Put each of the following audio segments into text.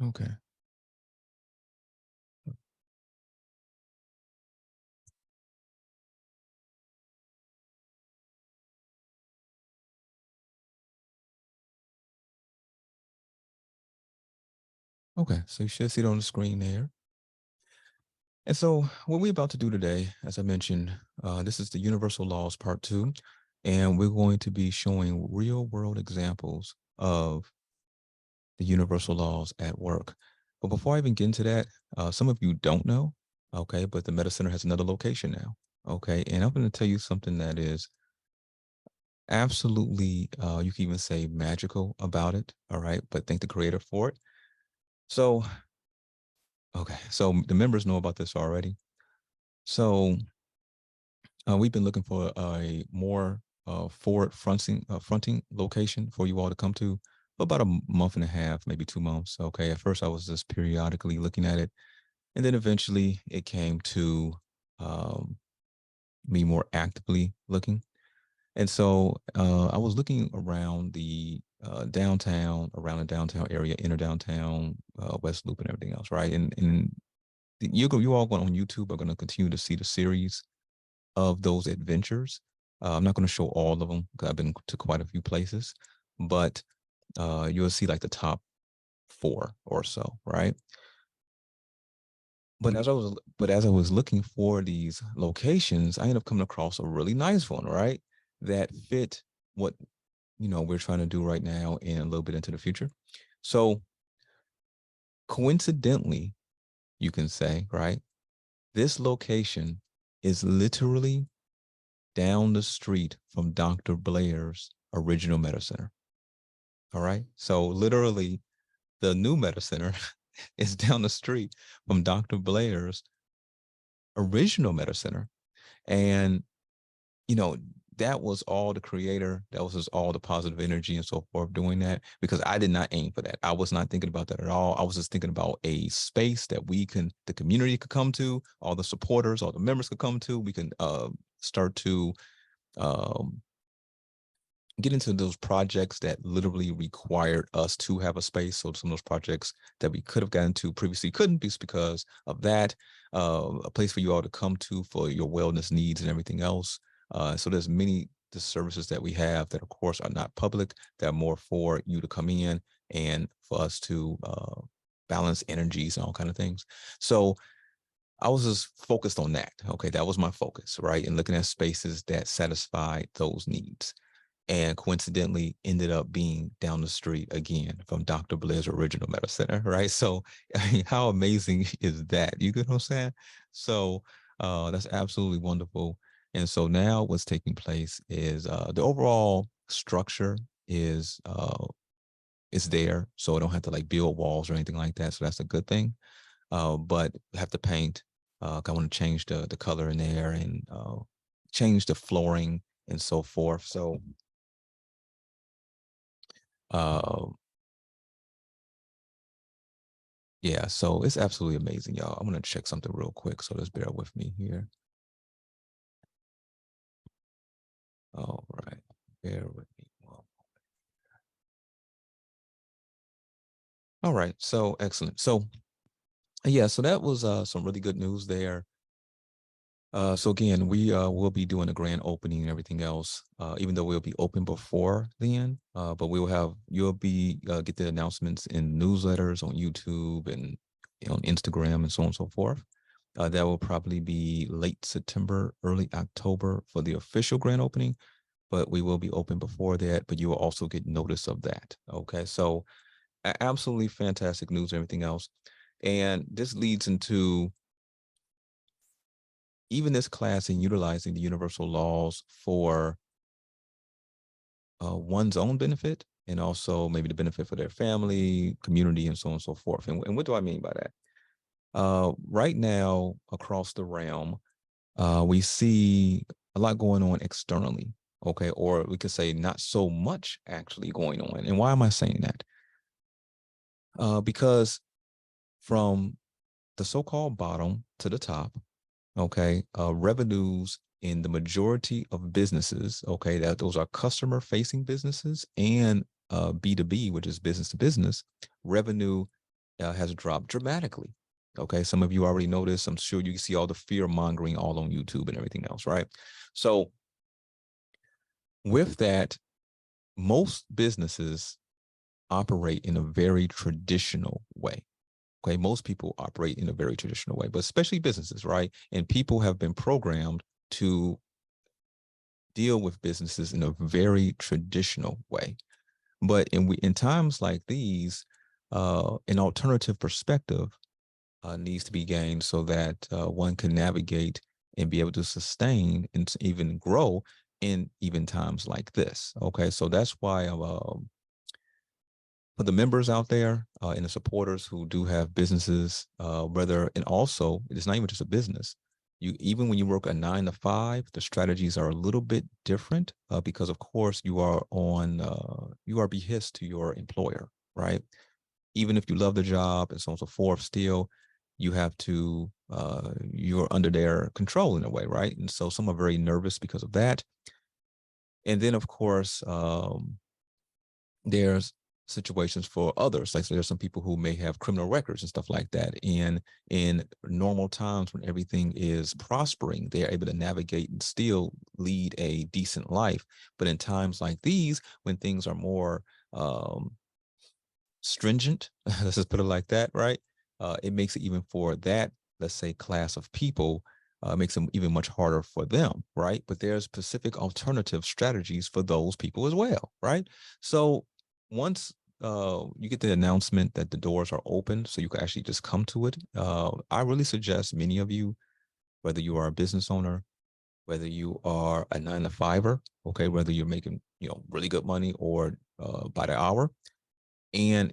Okay. Okay, so you should see it on the screen there. And so what we're about to do today, as I mentioned, this is the Universal Laws Part 2, and we're going to be showing real world examples of the universal laws at work. But before I even get into that, some of you don't know, okay, but the Meta Center has another location now, okay? And I'm going to tell you something that is absolutely, you can even say magical about it, all right? But thank the creator for it. So, okay, so the members know about this already. So we've been looking for a more forward fronting location for you all to come to for about a month and a half, maybe 2 months. Okay, at first I was just periodically looking at it, and then eventually it came to me more actively looking. And so I was looking around the around the downtown area, inner downtown, West Loop, and everything else, right? And you all going on YouTube are going to continue to see the series of those adventures. I'm not going to show all of them because I've been to quite a few places, but you'll see like the top 4 or so, right? But as I was looking for these locations, I ended up coming across a really nice one, right? That fit what we're trying to do right now and a little bit into the future. So coincidentally, you can say, right? This location is literally down the street from Dr. Blair's original Meta Center. All right. So literally the new Meta Center is down the street from Dr. Blair's original Meta Center. And, you know, that was all the creator. That was just all the positive energy and so forth doing that, because I did not aim for that. I was not thinking about that at all. I was just thinking about a space that the community could come to, all the supporters, all the members could come to. We can start to um, get into those projects that literally required us to have a space. So some of those projects that we could have gotten to previously couldn't, just because of that. A place for you all to come to for your wellness needs and everything else. So there's many the services that we have that, of course, are not public, that are more for you to come in and for us to balance energies and all kind of things. So I was just focused on that. Okay, that was my focus, right? And looking at spaces that satisfied those needs, and coincidentally ended up being down the street again from Dr. Blair's original Meta Center, right? So I mean, how amazing is that? You get what I'm saying? So that's absolutely wonderful. And so now what's taking place is the overall structure is there. So I don't have to like build walls or anything like that. So that's a good thing. But have to paint. I want to change the color in there and change the flooring and so forth. So uh, yeah, so it's absolutely amazing, y'all. I'm gonna check something real quick, so just bear with me here. All right, bear with me. All right, so excellent. So yeah, so that was some really good news there. So again, we will be doing a grand opening and everything else, even though we'll be open before then. But you'll be get the announcements in newsletters on YouTube and on Instagram and so on and so forth. That will probably be late September, early October for the official grand opening, but we will be open before that, but you will also get notice of that. Okay, so absolutely fantastic news and everything else. And this leads into even this class in utilizing the universal laws for one's own benefit and also maybe the benefit for their family, community, and so on and so forth. And what do I mean by that? Right now, across the realm, we see a lot going on externally, okay? Or we could say not so much actually going on. And why am I saying that? Because from the so-called bottom to the top, okay, revenues in the majority of businesses, okay, that those are customer-facing businesses and B2B, which is business to business, revenue has dropped dramatically. Okay, some of you already noticed. I'm sure you can see all the fear mongering all on YouTube and everything else, right? So with that, most businesses operate in a very traditional way. Okay, most people operate in a very traditional way, but especially businesses, right? And people have been programmed to deal with businesses in a very traditional way. But in times like these, an alternative perspective needs to be gained so that one can navigate and be able to sustain and even grow in even times like this. Okay, so that's why for the members out there and the supporters who do have businesses, and also it's not even just a business. Even when you work a 9 to 5, the strategies are a little bit different because, of course, you are behest to your employer, right? Even if you love the job and so on and so forth, still you have to you're under their control in a way, right? And so some are very nervous because of that. And then, of course, there's situations for others. Like, so there's some people who may have criminal records and stuff like that. And in normal times when everything is prospering, they're able to navigate and still lead a decent life. But in times like these, when things are more stringent, let's just put it like that, right? It makes it even for that, let's say, class of people, makes them even much harder for them, right? But there's specific alternative strategies for those people as well, right? So once you get the announcement that the doors are open, so you can actually just come to it, I really suggest many of you, whether you are a business owner, whether you are a 9 to 5er, okay, whether you're making really good money or by the hour, and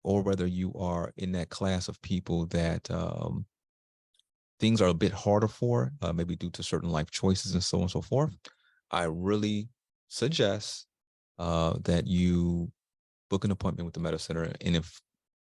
or whether you are in that class of people that things are a bit harder for, maybe due to certain life choices and so on and so forth, I really suggest that you book an appointment with the Meta Center, and if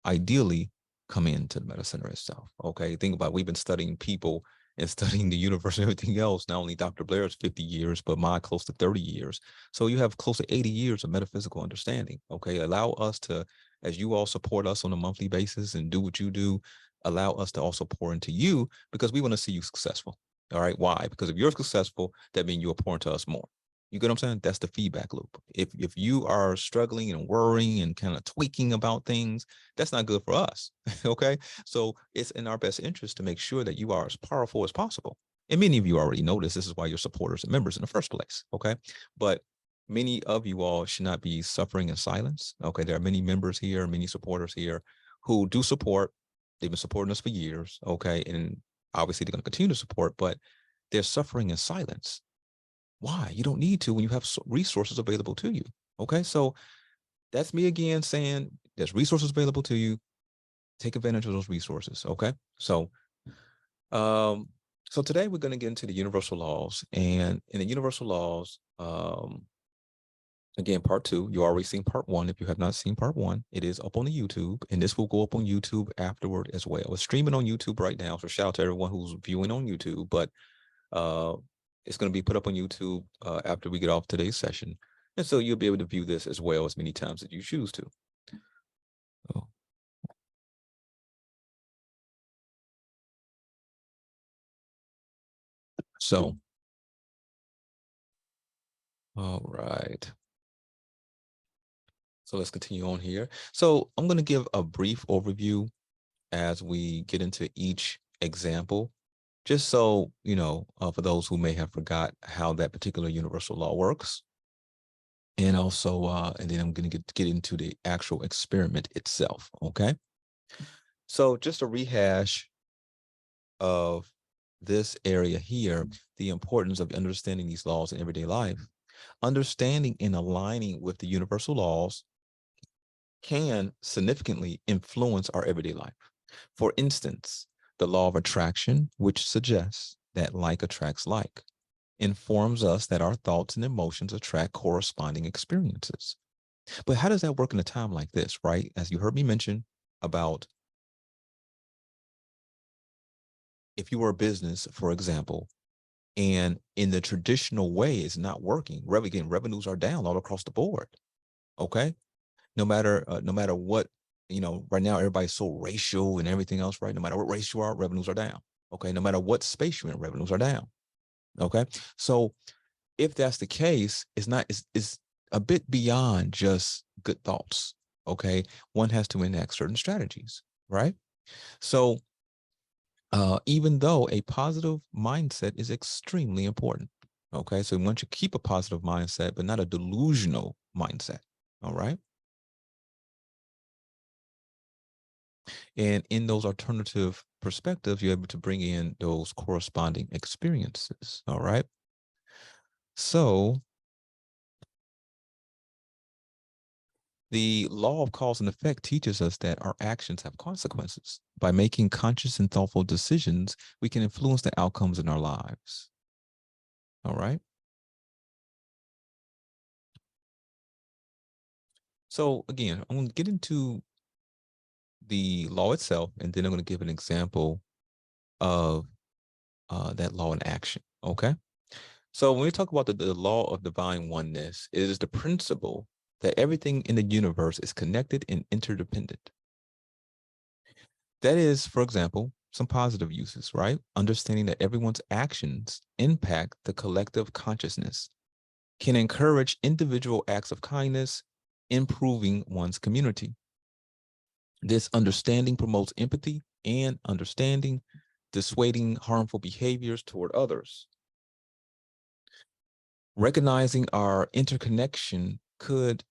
ideally come into the Meta Center itself. Okay, think about it. We've been studying people and studying the universe and everything else. Not only Dr. Blair's 50 years, but my close to 30 years. So you have close to 80 years of metaphysical understanding. Okay, allow us to, as you all support us on a monthly basis and do what you do, allow us to also pour into you because we want to see you successful. All right, why? Because if you're successful, that means you'll pour into us more. You get what I'm saying? That's the feedback loop. If you are struggling and worrying and kind of tweaking about things, that's not good for us. Okay. So it's in our best interest to make sure that you are as powerful as possible. And many of you already know this. This is why you're supporters and members in the first place. Okay. But many of you all should not be suffering in silence. Okay. There are many members here, many supporters here who do support. They've been supporting us for years. Okay. And obviously they're going to continue to support, but they're suffering in silence. Why? You don't need to when you have resources available to you. Okay. So that's me again saying there's resources available to you. Take advantage of those resources. Okay. Um, so today we're going to get into the universal laws, and in the universal laws, again, part 2, you already seen part 1. If you have not seen part 1, it is up on the YouTube, and this will go up on YouTube afterward as well. It's streaming on YouTube right now. So shout out to everyone who's viewing on YouTube, but it's going to be put up on YouTube after we get off today's session. And so you'll be able to view this as well as many times as you choose to. Oh. So, all right. So let's continue on here. So I'm going to give a brief overview as we get into each example, just so, for those who may have forgot how that particular universal law works. And also, and then I'm going to get into the actual experiment itself. Okay. So just a rehash of this area here, the importance of understanding these laws in everyday life. Understanding and aligning with the universal laws can significantly influence our everyday life. For instance, the law of attraction, which suggests that like attracts like, informs us that our thoughts and emotions attract corresponding experiences. But how does that work in a time like this, right? As you heard me mention about if you were a business, for example, and in the traditional way it's not working, revenues are down all across the board. Okay. No matter what right now everybody's so racial and everything else, right? No matter what race you are, revenues are down. Okay. No matter what space you're in, revenues are down. Okay. So if that's the case, it's a bit beyond just good thoughts. Okay. One has to enact certain strategies, right? So even though a positive mindset is extremely important. Okay. So we want you to keep a positive mindset, but not a delusional mindset. All right. And in those alternative perspectives, you're able to bring in those corresponding experiences. All right. So the law of cause and effect teaches us that our actions have consequences. By making conscious and thoughtful decisions, we can influence the outcomes in our lives. All right. So again, I'm going to get into the law itself, and then I'm going to give an example of that law in action. Okay. So when we talk about the law of divine oneness, it is the principle that everything in the universe is connected and interdependent. That is, for example, some positive uses, right? Understanding that everyone's actions impact the collective consciousness can encourage individual acts of kindness, improving one's community. This understanding promotes empathy and understanding, dissuading harmful behaviors toward others. Recognizing our interconnection could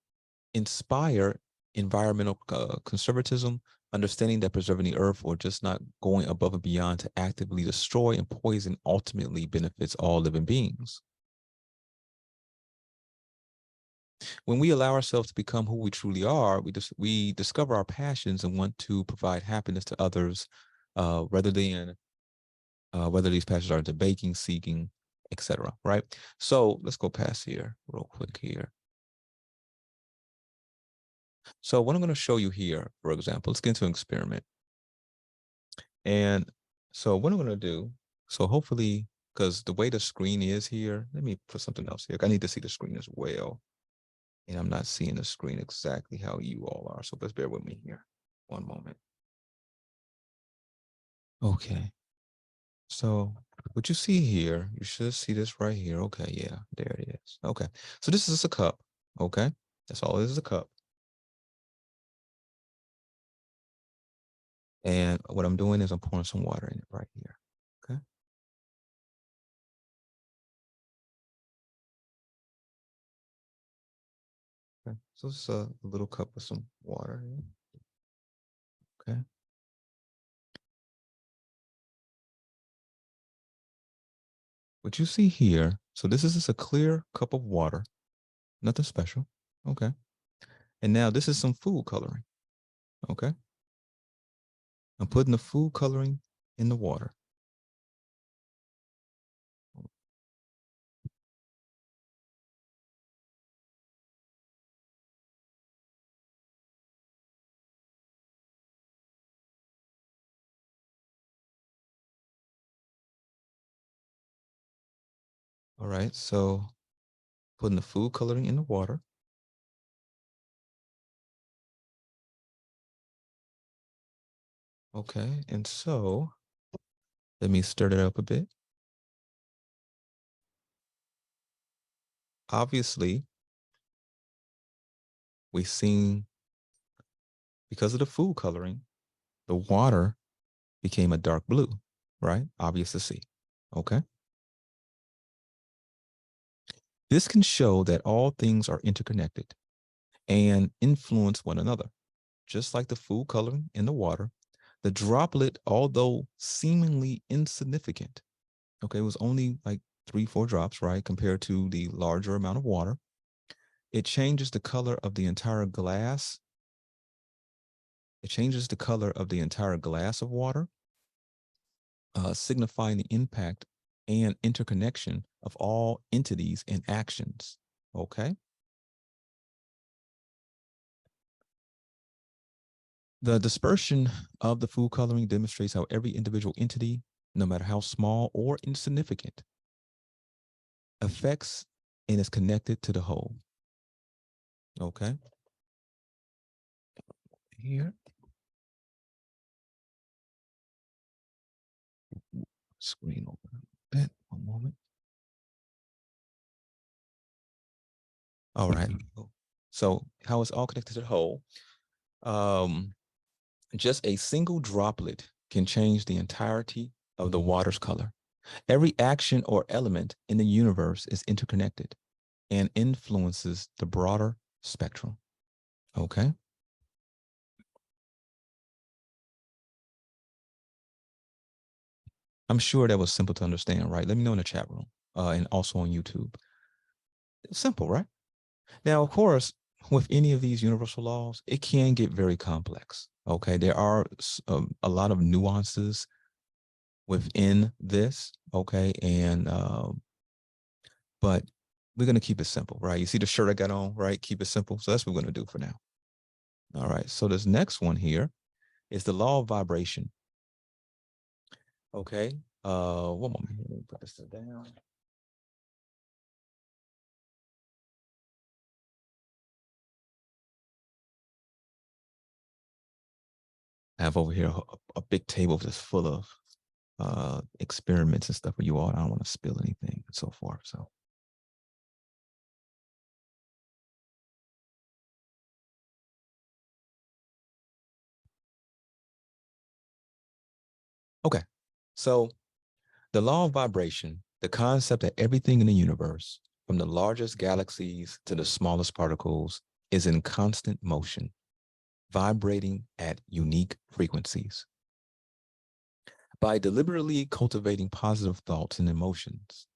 inspire environmental conservatism, understanding that preserving the earth or just not going above and beyond to actively destroy and poison ultimately benefits all living beings. When we allow ourselves to become who we truly are, we discover our passions and want to provide happiness to others, rather than whether these passions are into baking, seeking, etc. Right? So let's go past here real quick here. So what I'm going to show you here, for example, let's get into an experiment. And so what I'm going to do, so hopefully, because the way the screen is here, let me put something else here. I need to see the screen as well. And I'm not seeing the screen exactly how you all are. So let's bear with me here. One moment. Okay. So what you see here, you should see this right here. Okay. Yeah, there it is. Okay. So this is a cup. Okay. That's all it is a cup. And what I'm doing is I'm pouring some water in it right here. Okay. Okay. So it's a little cup with some water. Okay. What you see here, so this is just a clear cup of water, nothing special. Okay. And now this is some food coloring. Okay. I'm putting the food coloring in the water. All right. So putting the food coloring in the water. Okay. And so let me stir it up a bit. Obviously, we've seen because of the food coloring, the water became a dark blue, right? Obvious to see. Okay. This can show that all things are interconnected and influence one another. Just like the food coloring in the water, the droplet, although seemingly insignificant, okay, it was only like 3, 4 drops, right, compared to the larger amount of water. It changes the color of the entire glass. It changes the color of the entire glass of water, signifying the impact and interconnection of all entities and actions. Okay. The dispersion of the food coloring demonstrates how every individual entity, no matter how small or insignificant, affects and is connected to the whole. Okay. Here. screen open a bit. One moment. All right. So how it's all connected to the whole. Just a single droplet can change the entirety of the water's color. Every action or element in the universe is interconnected and influences the broader spectrum. Okay. I'm sure that was simple to understand, right? Let me know in the chat room and also on YouTube. Simple, right? Now, of course, with any of these universal laws, it can get very complex. Okay. There are a lot of nuances within this. Okay. And, but we're going to keep it simple, right? You see the shirt I got on, right? Keep it simple. So that's what we're going to do for now. All right. So this next one here is the law of vibration. Okay. One moment here. Let me put this down. I have over here a big table just full of experiments and stuff for you all. I don't want to spill anything and so forth. So okay. So the law of vibration, the concept that everything in the universe, from the largest galaxies to the smallest particles, is in constant motion, vibrating at unique frequencies. By deliberately cultivating positive thoughts and emotions,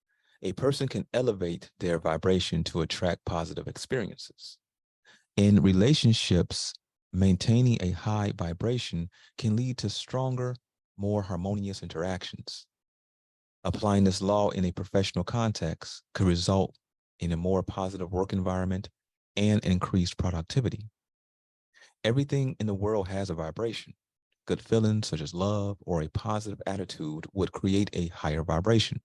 a person can elevate their vibration to attract positive experiences. In relationships, maintaining a high vibration can lead to stronger, more harmonious interactions. Applying this law in a professional context could result in a more positive work environment and increased productivity. Everything in the world has a vibration. Good feelings such as love or a positive attitude would create a higher vibration,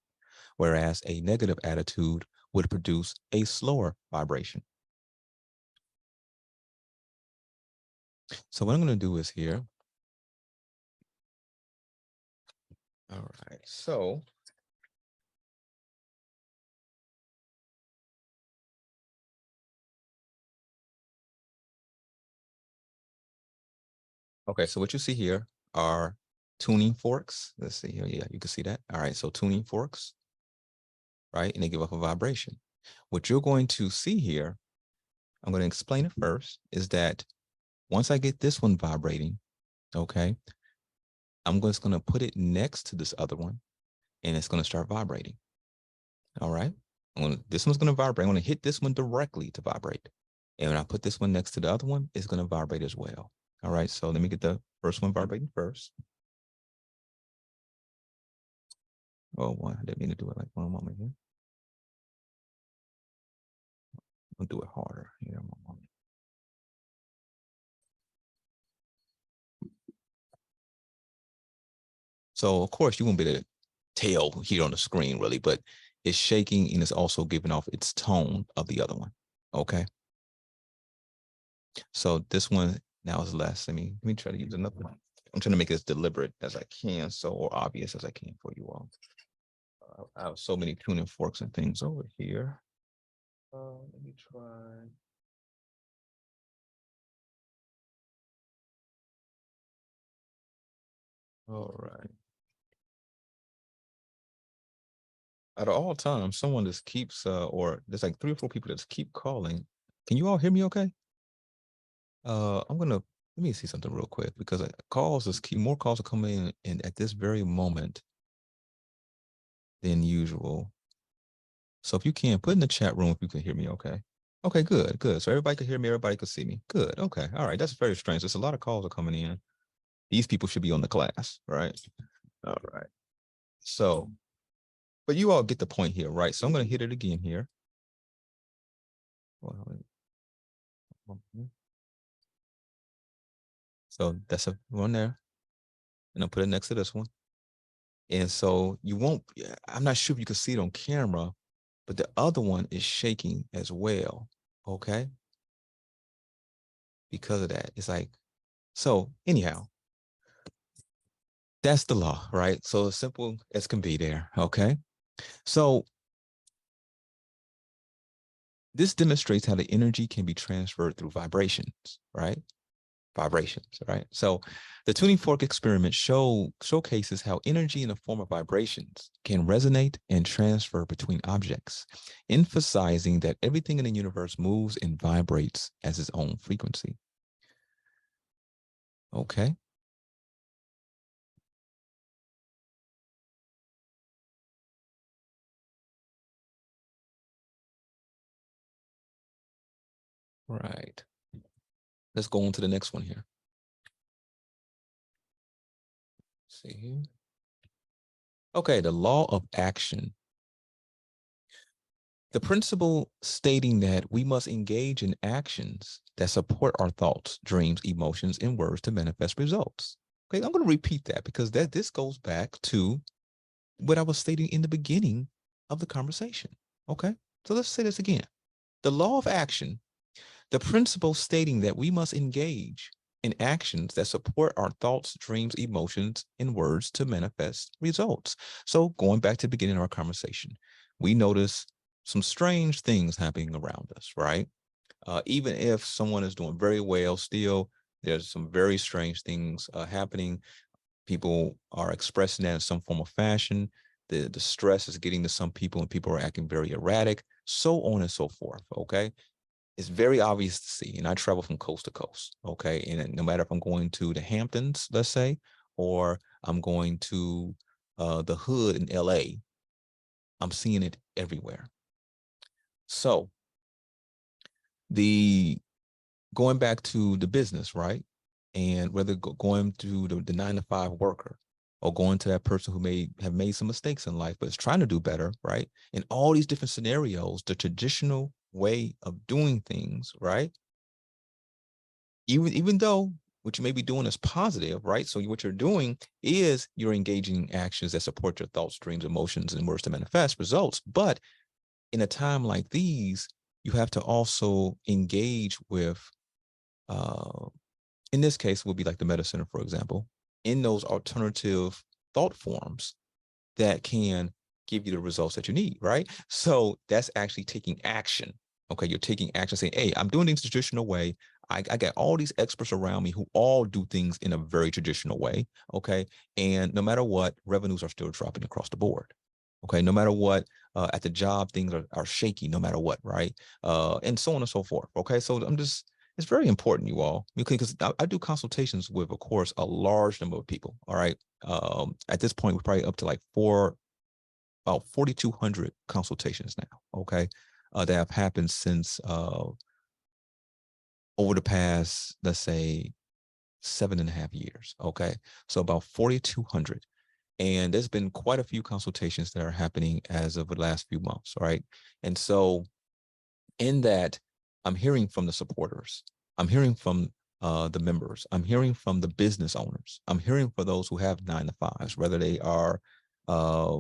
whereas a negative attitude would produce a slower vibration. So what I'm going to do is here. All right. So okay, so what you see here are tuning forks. Let's see here. Yeah, you can see that. All right, so tuning forks, right? And they give off a vibration. What you're going to see here, I'm going to explain it first, is that once I get this one vibrating, okay, I'm just going to put it next to this other one, and it's going to start vibrating. All right. This one's going to vibrate. I'm going to hit this one directly to vibrate. And when I put this one next to the other one, it's going to vibrate as well. All right. So let me get the first one vibrating first. Oh, one. I didn't mean to do it like one moment here. I'll do it harder here. One moment. So, of course, you won't be able to tell here on the screen really, but it's shaking and it's also giving off its tone of the other one. Okay. So this one now is less. Let me try to use another one. I'm trying to make it as deliberate as I can, so or obvious as I can for you all. I have so many tuning forks and things over here. Let me try. All right. Out of all time, someone just keeps, or there's like 3 or 4 people that just keep calling. Can you all hear me okay? I'm gonna let me see something real quick because calls is key. More calls are coming in at this very moment than usual. So if you can put in the chat room if you can hear me okay. Okay, good, good. So everybody can hear me, everybody can see me. Good. Okay. All right. That's very strange. There's a lot of calls are coming in. These people should be on the class, right? All right. So, but you all get the point here, right? So I'm gonna hit it again here. So that's a one there. And I'll put it next to this one. And so you won't, I'm not sure if you can see it on camera, but the other one is shaking as well. Okay. Because of that. It's like, so anyhow, That's the law, right? So as simple as can be there. Okay. So this demonstrates how the energy can be transferred through vibrations, right? Vibrations, right? So the tuning fork experiment showcases how energy in the form of vibrations can resonate and transfer between objects, emphasizing that everything in the universe moves and vibrates as its own frequency. Okay. Right. Let's go on to the next one here. Let's see here. Okay, the law of action. The principle stating that we must engage in actions that support our thoughts, dreams, emotions, and words to manifest results. Okay, I'm going to repeat that because this goes back to what I was stating in the beginning of the conversation. Okay, so let's say this again. The law of action, the principle stating that we must engage in actions that support our thoughts, dreams, emotions, and words to manifest results. So going back to the beginning of our conversation, we notice some strange things happening around us, right? Even if someone is doing very well, still there's some very strange things happening. People are expressing that in some form of fashion. The stress is getting to some people and people are acting very erratic, so on and so forth. Okay. It's very obvious to see. And I travel from coast to coast. Okay. And no matter if I'm going to the Hamptons, let's say, or I'm going to the hood in LA, I'm seeing it everywhere. So the going back to the business, right? And whether going to the 9 to 5 worker or going to that person who may have made some mistakes in life, but is trying to do better, right? In all these different scenarios, the traditional way of doing things, right? Even though what you may be doing is positive, right? So what you're doing is you're engaging in actions that support your thoughts, dreams, emotions, and words to manifest results. But in a time like these, you have to also engage with uh, in this case would be like the Metacenter, for example, in those alternative thought forms that can give you the results that you need, right? So that's actually taking action. Okay, you're taking action, saying, hey, I'm doing things the traditional way. I got all these experts around me who all do things in a very traditional way. Okay. And no matter what, revenues are still dropping across the board. Okay. No matter what, at the job, things are shaky, no matter what, right? And so on and so forth. Okay. So it's very important, you all, because I do consultations with, of course, a large number of people. All right. At this point, we're probably up to like about 4,200 consultations now. Okay. That have happened since over the past, let's say, 7.5 years. Okay. So about 4,200. And there's been quite a few consultations that are happening as of the last few months. Right. And so in that, I'm hearing from the supporters, I'm hearing from the members, I'm hearing from the business owners, I'm hearing for those who have 9 to 5s, whether they are uh,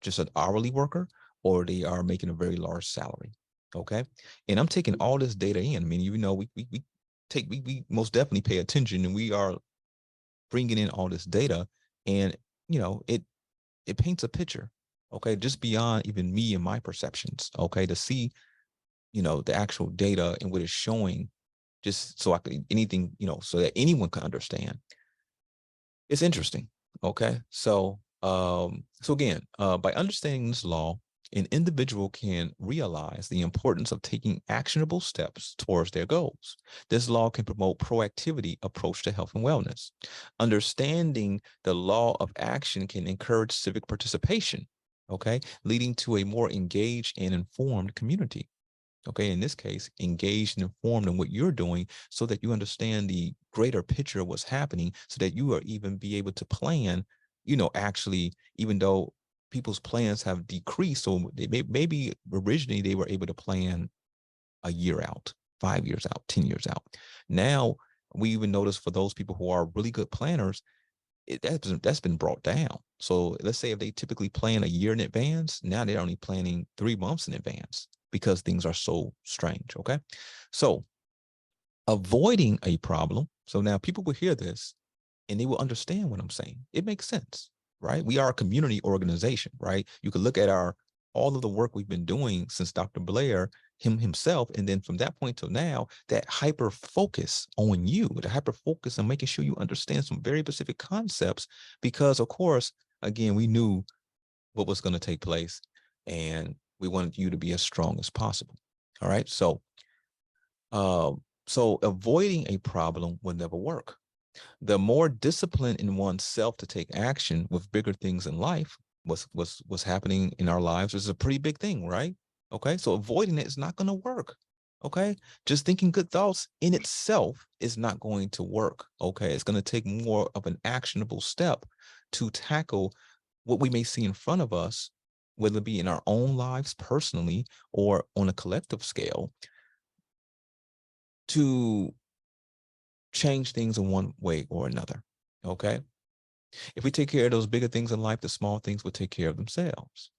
just an hourly worker or they are making a very large salary. Okay. And I'm taking all this data in. I mean, you know, we most definitely pay attention and we are bringing in all this data and, you know, it paints a picture. Okay. Just beyond even me and my perceptions. Okay. To see, you know, the actual data and what it's showing, just so I could anything, you know, so that anyone can understand. It's interesting. Okay. So again, by understanding this law, an individual can realize the importance of taking actionable steps towards their goals. This law can promote proactivity approach to health and wellness. Understanding the law of action can encourage civic participation, okay, leading to a more engaged and informed community. Okay, in this case, engaged and informed in what you're doing so that you understand the greater picture of what's happening so that you are even be able to plan, you know, actually, even though people's plans have decreased, so maybe originally they were able to plan a year out, 5 years out, 10 years out. Now, we even notice for those people who are really good planners, that's been brought down. So let's say if they typically plan a year in advance, now they're only planning 3 months in advance because things are so strange. Okay. So avoiding a problem. So now people will hear this and they will understand what I'm saying. It makes sense, right? We are a community organization, right? You can look at all of the work we've been doing since Dr. Blair, himself, and then from that point till now, that hyper focus on you, the hyper focus on making sure you understand some very specific concepts, because of course, again, we knew what was going to take place, and we wanted you to be as strong as possible. All right, so so avoiding a problem will never work. The more discipline in oneself to take action with bigger things in life, what's happening in our lives is a pretty big thing, right? Okay, so avoiding it is not going to work. Okay, just thinking good thoughts in itself is not going to work. Okay, it's going to take more of an actionable step to tackle what we may see in front of us, whether it be in our own lives personally or on a collective scale, to change things in one way or another. Okay, if we take care of those bigger things in life, the small things will take care of themselves.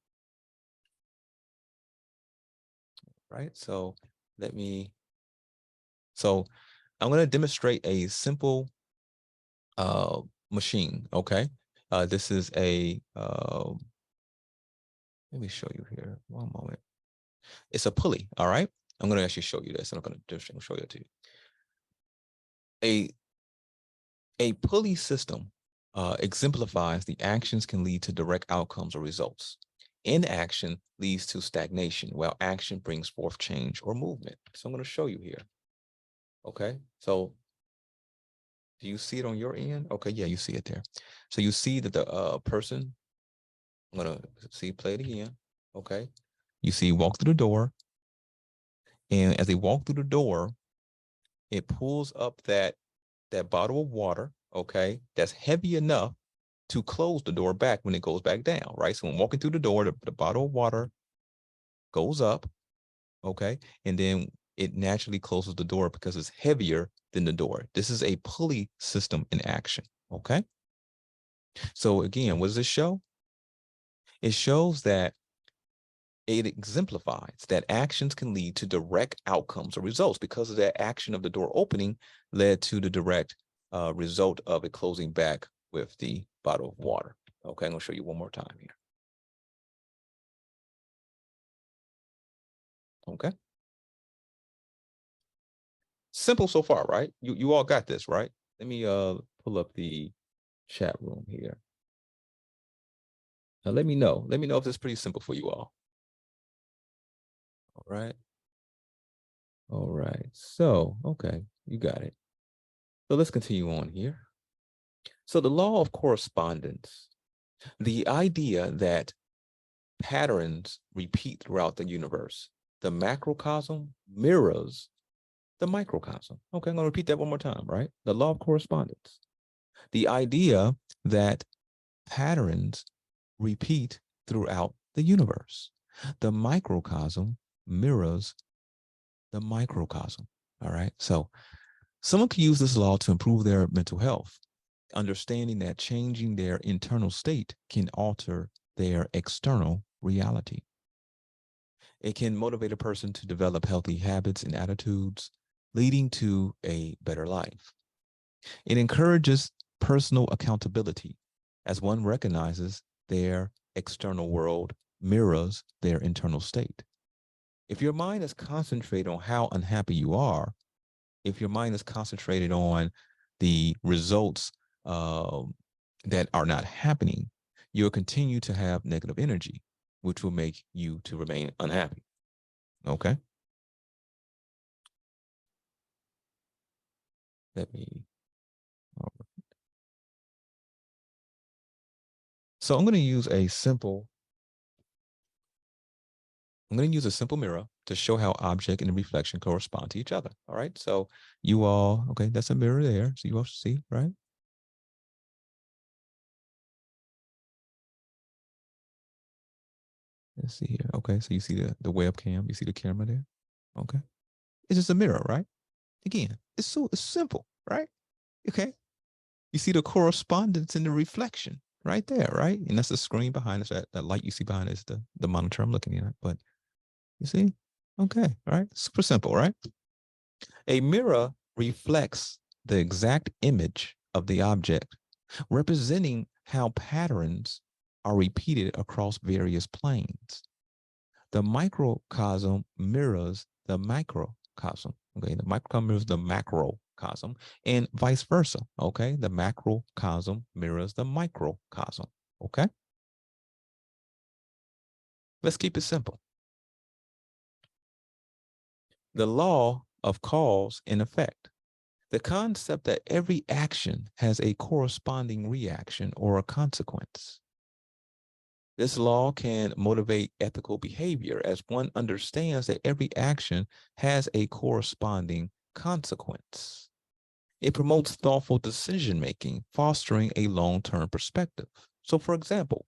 Right? So I'm going to demonstrate a simple machine. Okay. This is let me show you here. One moment. It's a pulley. All right. I'm going to actually show you this. And I'm going to show it to you. A pulley system exemplifies the actions can lead to direct outcomes or results. Inaction leads to stagnation, while action brings forth change or movement. So I'm going to show you here. Okay, so do you see it on your end? Okay, yeah, you see it there. So you see that the person, I'm going to play it again. Okay, you see walk through the door. And as they walk through the door, it pulls up that bottle of water, okay, that's heavy enough to close the door back when it goes back down, right? So when walking through the door, the bottle of water goes up, okay, and then it naturally closes the door because it's heavier than the door. This is a pulley system in action, okay? So again, what does this show? It shows that it exemplifies that actions can lead to direct outcomes or results because of that action of the door opening led to the direct result of it closing back with the bottle of water. Okay, I'm gonna show you one more time here. Okay. Simple so far, right? You all got this, right? Let me pull up the chat room here. Now let me know. Let me know if this is pretty simple for you all. All right. All right. So, okay, you got it. So let's continue on here. So the law of correspondence, the idea that patterns repeat throughout the universe. The macrocosm mirrors the microcosm. Okay, I'm going to repeat that one more time, right? The law of correspondence. The idea that patterns repeat throughout the universe. The microcosm mirrors the microcosm. All right. So someone can use this law to improve their mental health, understanding that changing their internal state can alter their external reality. It can motivate a person to develop healthy habits and attitudes, leading to a better life. It encourages personal accountability as one recognizes their external world mirrors their internal state. If your mind is concentrated on how unhappy you are, if your mind is concentrated on the results that are not happening, you'll continue to have negative energy, which will make you to remain unhappy. Okay. Let me. All right. So I'm going to use a simple. I'm going to use a simple mirror to show how object and reflection correspond to each other. All right. So you all, okay, that's a mirror there. So you all see, right? Let's see here. Okay. So you see the webcam, you see the camera there. Okay. It's just a mirror, right? Again, it's simple, right? Okay. You see the correspondence in the reflection right there, right? And that's the screen behind us. That light you see behind us, the monitor I'm looking at. But you see? Okay. All right. Super simple, right? A mirror reflects the exact image of the object representing how patterns are repeated across various planes. The microcosm mirrors the macrocosm. Okay, the microcosm mirrors the macrocosm, and vice versa. Okay, the macrocosm mirrors the microcosm. Okay, let's keep it simple. The law of cause and effect. The concept that every action has a corresponding reaction or a consequence. This law can motivate ethical behavior as one understands that every action has a corresponding consequence. It promotes thoughtful decision making, fostering a long-term perspective. So, for example,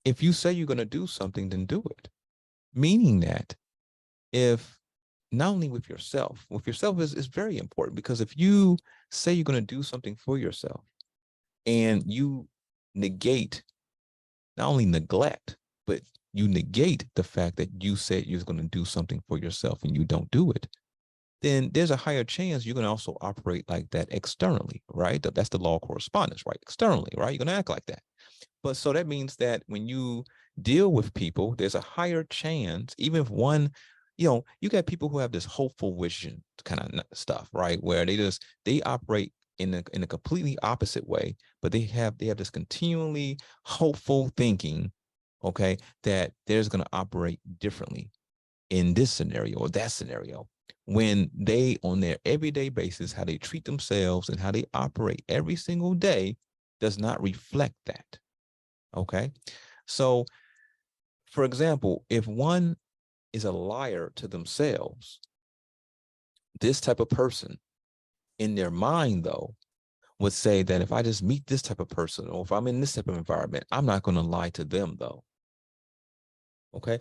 if you say you're going to do something, then do it. Meaning that if not only with yourself is very important, because if you say you're going to do something for yourself and you negate, not only neglect, but you negate the fact that you said you're going to do something for yourself and you don't do it, then there's a higher chance you're going to also operate like that externally, right? That's the law of correspondence, right? Externally, right? You're going to act like that. But so that means that when you deal with people, there's a higher chance, even if one, you got people who have this hopeful vision kind of stuff, right? Where they operate in a completely opposite way, but they have this continually hopeful thinking, okay, that there's going to operate differently in this scenario or that scenario, when they, on their everyday basis, how they treat themselves and how they operate every single day does not reflect that. Okay. So, for example, if one is a liar to themselves, this type of person in their mind, though, would say that if I just meet this type of person or if I'm in this type of environment, I'm not going to lie to them, though. Okay.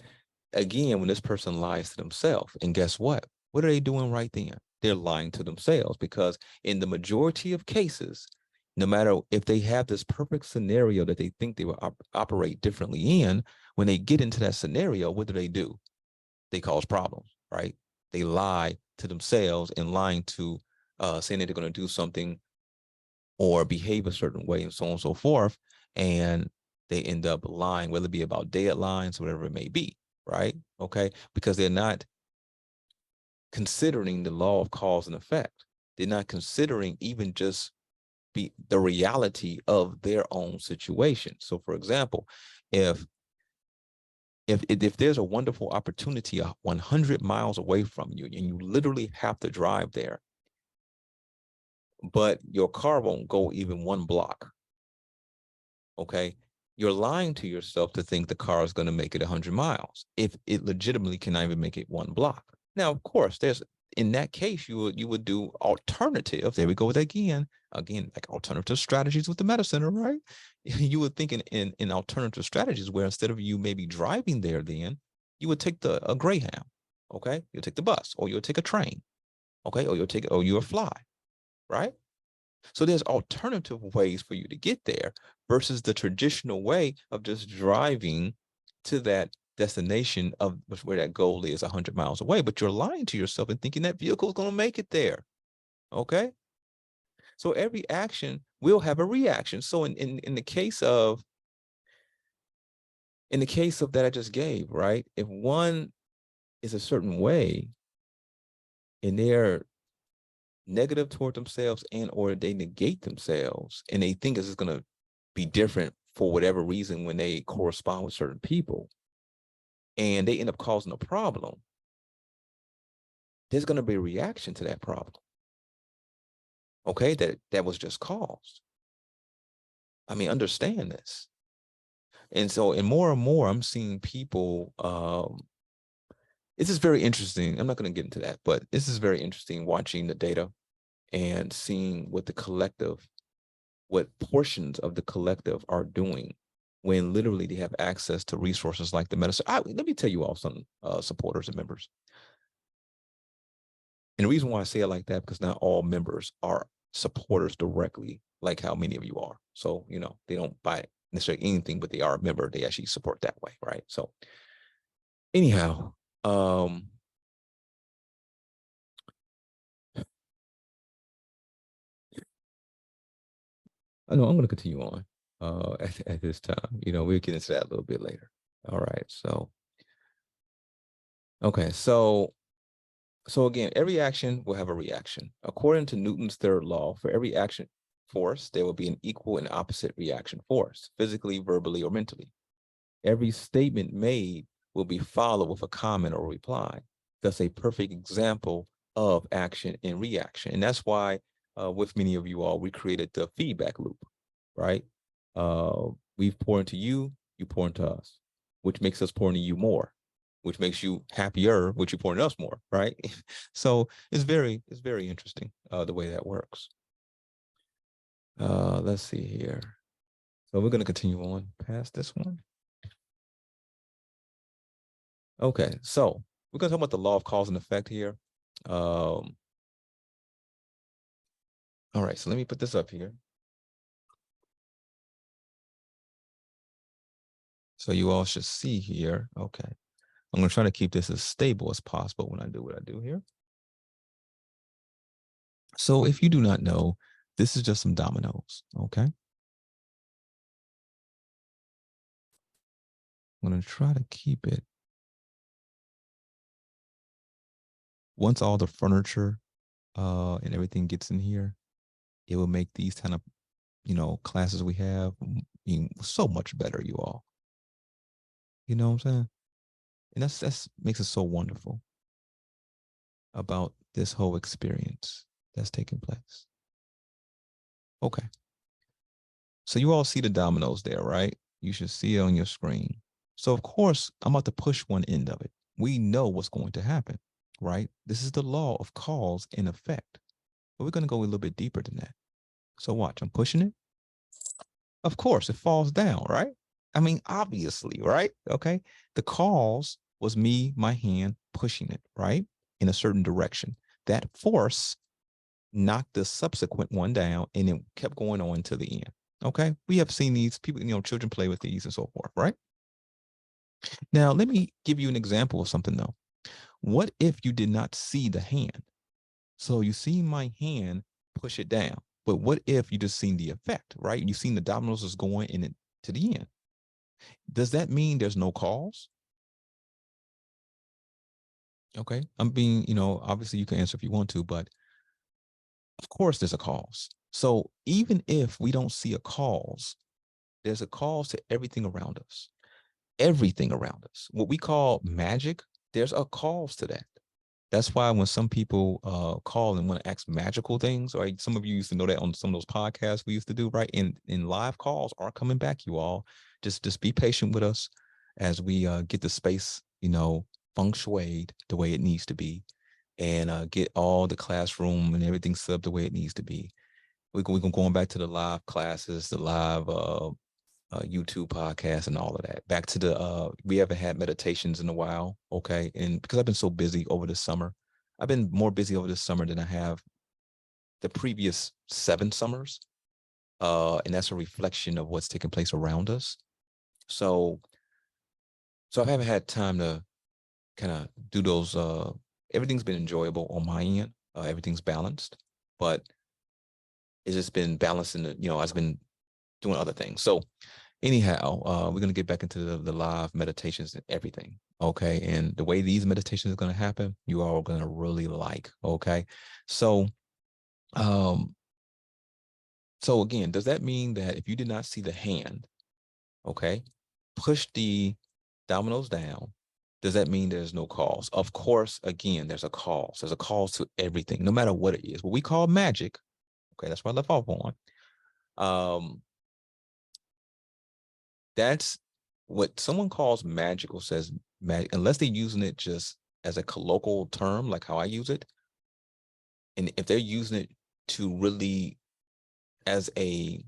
Again, when this person lies to themselves, and guess what? What are they doing right then? They're lying to themselves, because in the majority of cases, no matter if they have this perfect scenario that they think they will operate differently in, when they get into that scenario, what do? They cause problems, right? They lie to themselves, and lying to saying that they're going to do something or behave a certain way and so on and so forth. And they end up lying, whether it be about deadlines, whatever it may be, right? Okay, because they're not considering the law of cause and effect. They're not considering even just the reality of their own situation. So, for example, if there's a wonderful opportunity 100 miles away from you and you literally have to drive there, but your car won't go even one block, okay, you're lying to yourself to think the car is going to make it 100 miles if it legitimately cannot even make it one block. Now, of course, in that case, you would do alternative. There we go with again, like alternative strategies with the Metacenter, right? You would think in alternative strategies where instead of you maybe driving there, then you would take a Greyhound, okay? You'll take the bus, or you'll take a train, okay? Or you'll fly, right? So there's alternative ways for you to get there versus the traditional way of just driving to that destination of where that goal is 100 miles away. But you're lying to yourself and thinking that vehicle is going to make it there. Okay. So every action will have a reaction. So in the case of that I just gave, right? If one is a certain way and they're negative toward themselves and or they negate themselves and they think this is going to be different for whatever reason when they correspond with certain people and they end up causing a problem, there's going to be a reaction to that problem, okay, that was just caused. I mean, understand this. And so, and more I'm seeing people, this is very interesting. I'm not going to get into that, but this is very interesting watching the data and seeing what portions of the collective are doing when literally they have access to resources like the medicine. Let me tell you all some supporters and members. And the reason why I say it like that, because not all members are supporters directly, like how many of you are. So, they don't buy necessarily anything, but they are a member. They actually support that way, right? So anyhow, I know I'm going to continue on at this time. We'll get into that a little bit later. All right. So, okay. So again, every action will have a reaction. According to Newton's third law, for every action force, there will be an equal and opposite reaction force, physically, verbally, or mentally. Every statement made will be followed with a comment or reply. That's a perfect example of action and reaction. And that's why with many of you all, we created the feedback loop, right? We've poured into you, you pour into us, which makes us pour into you more, which makes you happier, which you pour into us more, right? So it's very interesting the way that works. Let's see here. So we're going to continue on past this one. Okay, so we're going to talk about the law of cause and effect here. All right, so let me put this up here. So you all should see here. Okay, I'm going to try to keep this as stable as possible when I do what I do here. So if you do not know, this is just some dominoes, okay? I'm going to try to keep it. Once all the furniture and everything gets in here, it will make these kind of, classes we have so much better, you all. You know what I'm saying? And that's makes it so wonderful about this whole experience that's taking place. Okay. So you all see the dominoes there, right? You should see it on your screen. So of course, I'm about to push one end of it. We know what's going to happen, right? This is the law of cause and effect. But we're going to go a little bit deeper than that. So watch, I'm pushing it. Of course, it falls down, right? I mean, obviously, right? Okay. The cause was me, my hand pushing it, right? In a certain direction. That force knocked the subsequent one down and it kept going on to the end. Okay. We have seen these people, children play with these and so forth, right? Now, let me give you an example of something though. What if you did not see the hand? So you see my hand push it down. But what if you just seen the effect, right? You seen the dominoes is going in it to the end. Does that mean there's no cause? Okay. I'm being, obviously you can answer if you want to, but of course there's a cause. So even if we don't see a cause, there's a cause to everything around us. Everything around us. What we call magic, there's a cause to that. That's why when some people call and want to ask magical things, right? Some of you used to know that on some of those podcasts we used to do, right? And live calls are coming back, you all. Just be patient with us as we get the space, feng shuied the way it needs to be, and get all the classroom and everything set up the way it needs to be. We're going back to the live classes, the live YouTube podcast and all of that. Back to the we haven't had meditations in a while, okay? And because I've been so busy over the summer, I've been more busy over this summer than I have the previous 7 summers. And that's a reflection of what's taking place around us. So I haven't had time to kind of do those everything's been enjoyable on my end. Everything's balanced, but it's just been balancing the, I've been doing other things. So anyhow, we're going to get back into the live meditations and everything. Okay. And the way these meditations are going to happen, you all are going to really like. Okay. So, so again, does that mean that if you did not see the hand, okay, push the dominoes down, does that mean there's no cause? Of course, again, there's a cause. There's a cause to everything, no matter what it is. What we call magic, okay, that's what I left off on. That's what someone calls magical, says magic, unless they're using it just as a colloquial term, like how I use it. And if they're using it to really as a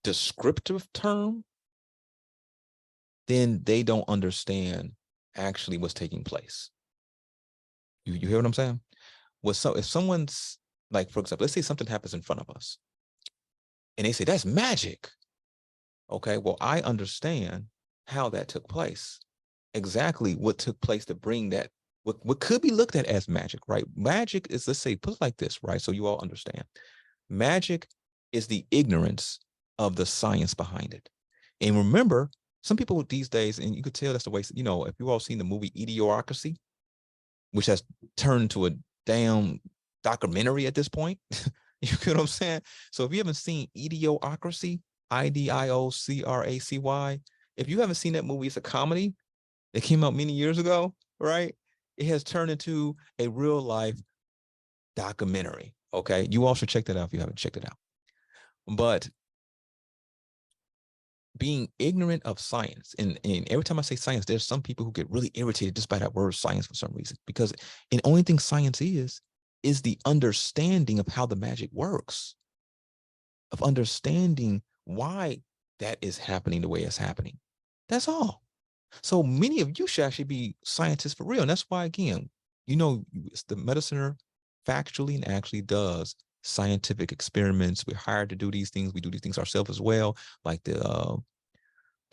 descriptive term, then they don't understand actually what's taking place. You hear what I'm saying? So if someone's like, for example, let's say something happens in front of us and they say, that's magic. Okay, well, I understand how that took place. Exactly what took place to bring that, what could be looked at as magic, right? Magic is, let's say, put it like this, right? So you all understand. Magic is the ignorance of the science behind it. And remember, some people these days, and you could tell that's the way, you know, if you all seen the movie Idiocracy, which has turned to a damn documentary at this point. You know what I'm saying? So if you haven't seen Idiocracy, Idiocracy, if you haven't seen that movie, it's a comedy. It came out many years ago, right? It has turned into a real life documentary. Okay. You all should check that out if you haven't checked it out. But being ignorant of science, and every time I say science, there's some people who get really irritated just by that word science for some reason, because the only thing science is the understanding of how the magic works, of understanding why that is happening the way it's happening. That's all. So many of you should actually be scientists for real. And that's why, again, you know, it's the Metacenter factually and actually does scientific experiments. We're hired to do these things. We do these things ourselves as well, like the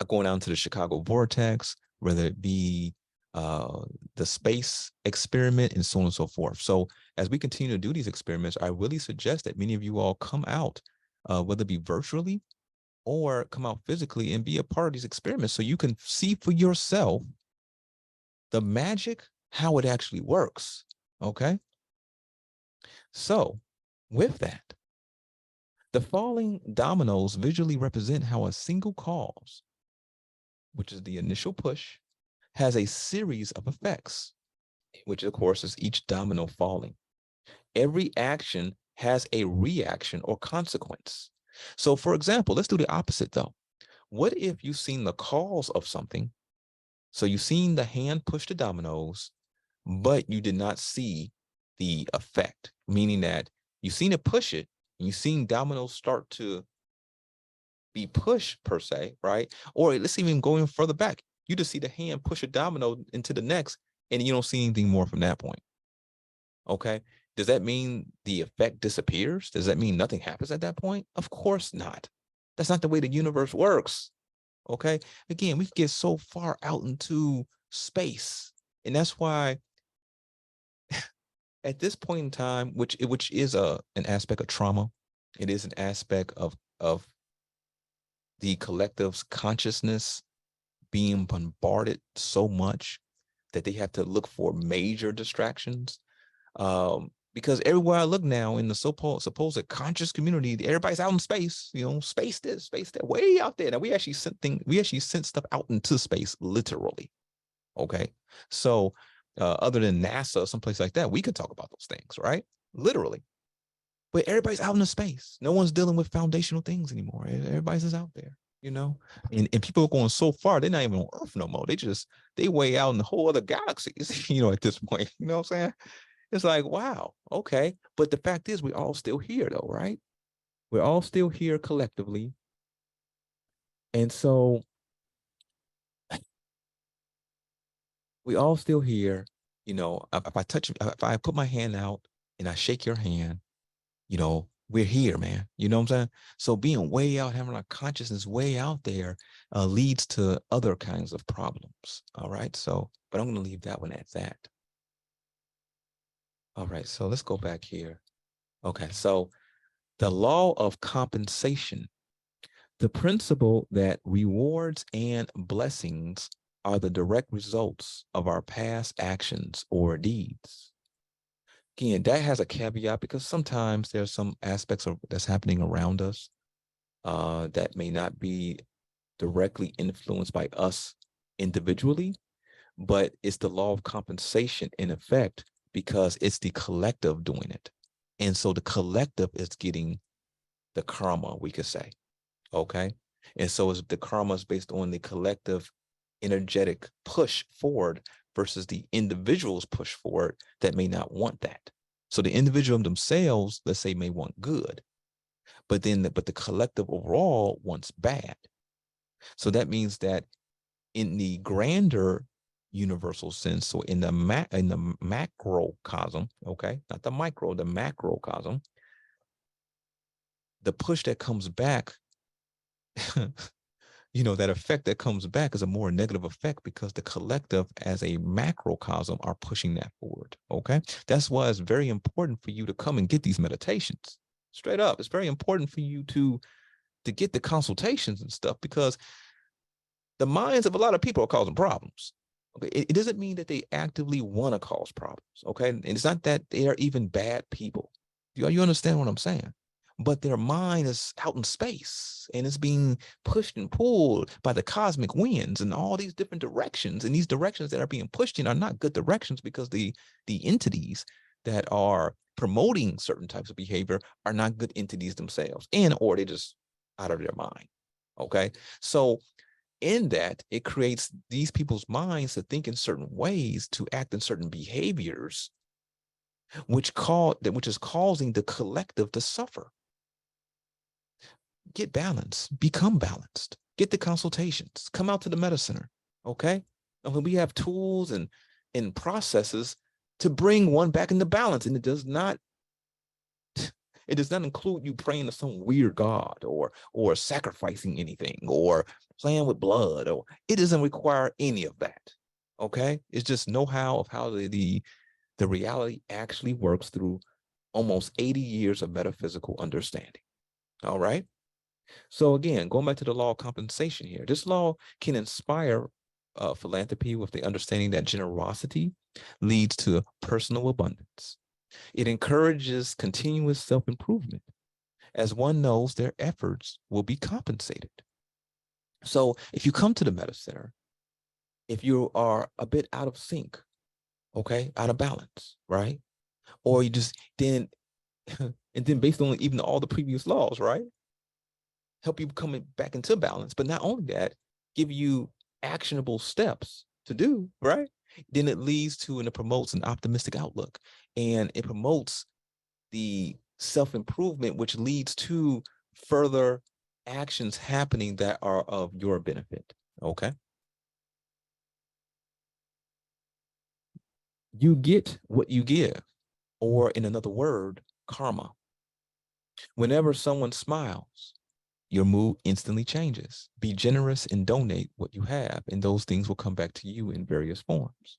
going down to the Chicago Vortex, whether it be the space experiment and so on and so forth. So as we continue to do these experiments, I really suggest that many of you all come out, whether it be virtually or come out physically and be a part of these experiments so you can see for yourself the magic, how it actually works. Okay. So with that, the falling dominoes visually represent how a single cause, which is the initial push, has a series of effects, which of course is each domino falling. Every action has a reaction or consequence. So for example, let's do the opposite though. What if you've seen the cause of something? So you've seen the hand push the dominoes, but you did not see the effect, meaning that you've seen it push it, and you've seen dominoes start to be pushed per se, right? Or let's even go in further back. You just see the hand push a domino into the next, and you don't see anything more from that point. Okay. Does that mean the effect disappears? Does that mean nothing happens at that point? Of course not. That's not the way the universe works. Okay. Again, we get so far out into space. And that's why at this point in time, which is an aspect of trauma, it is an aspect of the collective's consciousness being bombarded so much that they have to look for major distractions. Because everywhere I look now in the supposed conscious community, everybody's out in space, you know, space this, space that, way out there. Now we actually sent stuff out into space, literally. Okay. So other than NASA, someplace like that, we could talk about those things, right? Literally. But everybody's out in the space. No one's dealing with foundational things anymore. Everybody's just out there, you know? And people are going so far, they're not even on Earth no more. They way out in the whole other galaxies, you know, at this point. You know what I'm saying? It's like, wow, okay. But the fact is, we're all still here though, right? We're all still here collectively. And so we all still here, you know, if I put my hand out and I shake your hand, you know, we're here, man. You know what I'm saying? So being way out, having our consciousness way out there leads to other kinds of problems. All right. So, but I'm going to leave that one at that. All right. So let's go back here. Okay. So the law of compensation, the principle that rewards and blessings are the direct results of our past actions or deeds. Again, that has a caveat because sometimes there's some aspects of that's happening around us that may not be directly influenced by us individually, but it's the law of compensation in effect because it's the collective doing it. And so the collective is getting the karma, we could say. Okay. And so it's the karma is based on the collective energetic push forward versus the individual's push forward that may not want that. So the individual themselves, let's say, may want good, but the collective overall wants bad. So that means that in the grander universal sense, so in the macrocosm, okay, not the micro, the macrocosm, the push that comes back, you know, that effect that comes back is a more negative effect because the collective as a macrocosm are pushing that forward. Okay. That's why it's very important for you to come and get these meditations. Straight up. It's very important for you to to get the consultations and stuff, because the minds of a lot of people are causing problems. Okay, it doesn't mean that they actively want to cause problems. Okay, and it's not that they are even bad people. You understand what I'm saying? But their mind is out in space and it's being pushed and pulled by the cosmic winds and all these different directions. And these directions that are being pushed in are not good directions, because the entities that are promoting certain types of behavior are not good entities themselves, and or they just out of their mind. Okay, so in that, it creates these people's minds to think in certain ways, to act in certain behaviors, which is causing the collective to suffer. Get balanced, become balanced, get the consultations, come out to the Metacenter. Okay, and when we have tools and processes to bring one back into balance, and it does not include you praying to some weird god or sacrificing anything or playing with blood, or it doesn't require any of that. Okay, it's just know-how of how the reality actually works through almost 80 years of metaphysical understanding. All right, so again, going back to the law of compensation here, this law can inspire philanthropy with the understanding that generosity leads to personal abundance. It encourages continuous self-improvement, as one knows their efforts will be compensated. So if you come to the Metacenter, if you are a bit out of sync, okay, out of balance, right? Or you just then, and then based on even all the previous laws, right? Help you coming back into balance. But not only that, give you actionable steps to do, right? Then it leads to, and it promotes an optimistic outlook, and it promotes the self-improvement, which leads to further actions happening that are of your benefit. Okay. You get what you give, or in another word, karma. Whenever someone smiles, your mood instantly changes. Be generous and donate what you have, and those things will come back to you in various forms.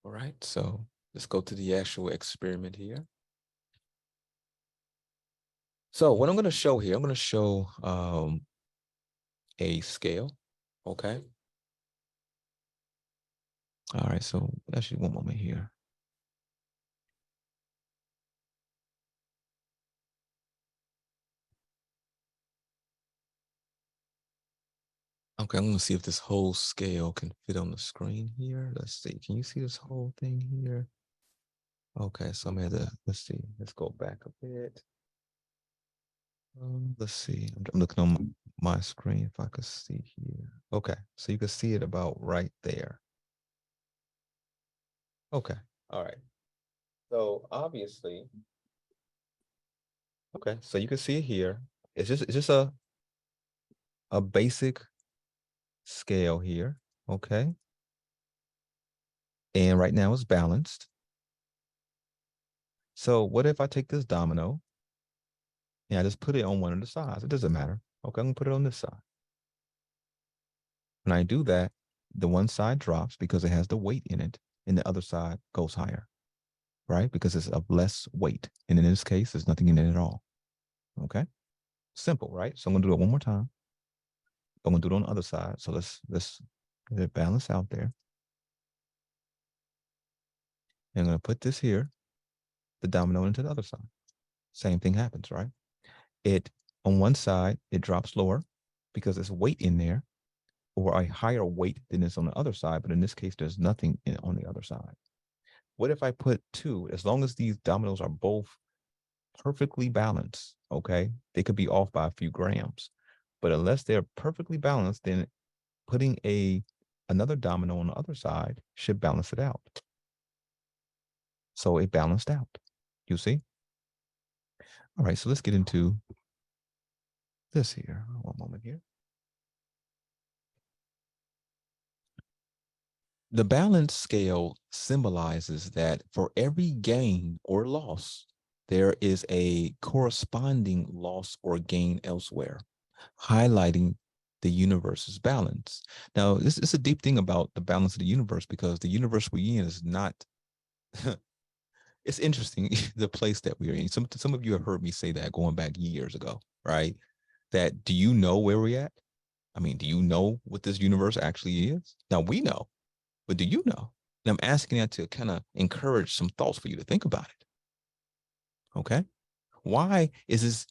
All right, so let's go to the actual experiment here. So what I'm going to show here, I'm going to show a scale. Okay. All right, so actually one moment here. Okay, I'm gonna see if this whole scale can fit on the screen here. Let's see, can you see this whole thing here? Okay, so I'm gonna, let's see, let's go back a bit. Let's see, I'm looking on my screen if I could see here. Okay, so you can see it about right there. Okay, all right. So obviously, okay, so you can see it here. It's just a basic scale here. Okay. And right now it's balanced. So what if I take this domino and I just put it on one of the sides? It doesn't matter. Okay, I'm gonna put it on this side. When I do that, the one side drops because it has the weight in it, and the other side goes higher, right? Because it's of less weight. And in this case, there's nothing in it at all. Okay, simple, right? So I'm gonna do it one more time. I'm gonna do it on the other side. So let's get it balanced out there. And I'm gonna put this here, the domino into the other side. Same thing happens, right? It on one side, it drops lower because there's weight in there, or a higher weight than is on the other side. But in this case, there's nothing on the other side. What if I put two? As long as these dominoes are both perfectly balanced, okay, they could be off by a few grams. But unless they're perfectly balanced, then putting another domino on the other side should balance it out. So it balanced out. You see? All right, so let's get into this here. One moment here. The balance scale symbolizes that for every gain or loss, there is a corresponding loss or gain elsewhere, highlighting the universe's balance. Now, this is a deep thing about the balance of the universe, because the universe we're in is not it's interesting the place that we're in. Some of you have heard me say that going back years ago, right? That do you know where we're at? I mean, do you know what this universe actually is? Now we know, but do you know? And I'm asking that to kind of encourage some thoughts for you to think about it. Okay. Why is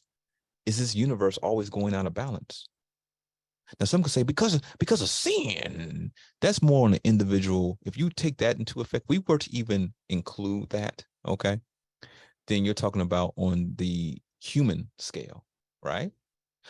this universe always going out of balance? Now, some could say because of sin. That's more on the individual. If you take that into effect, we were to even include that, okay, then you're talking about on the human scale, right?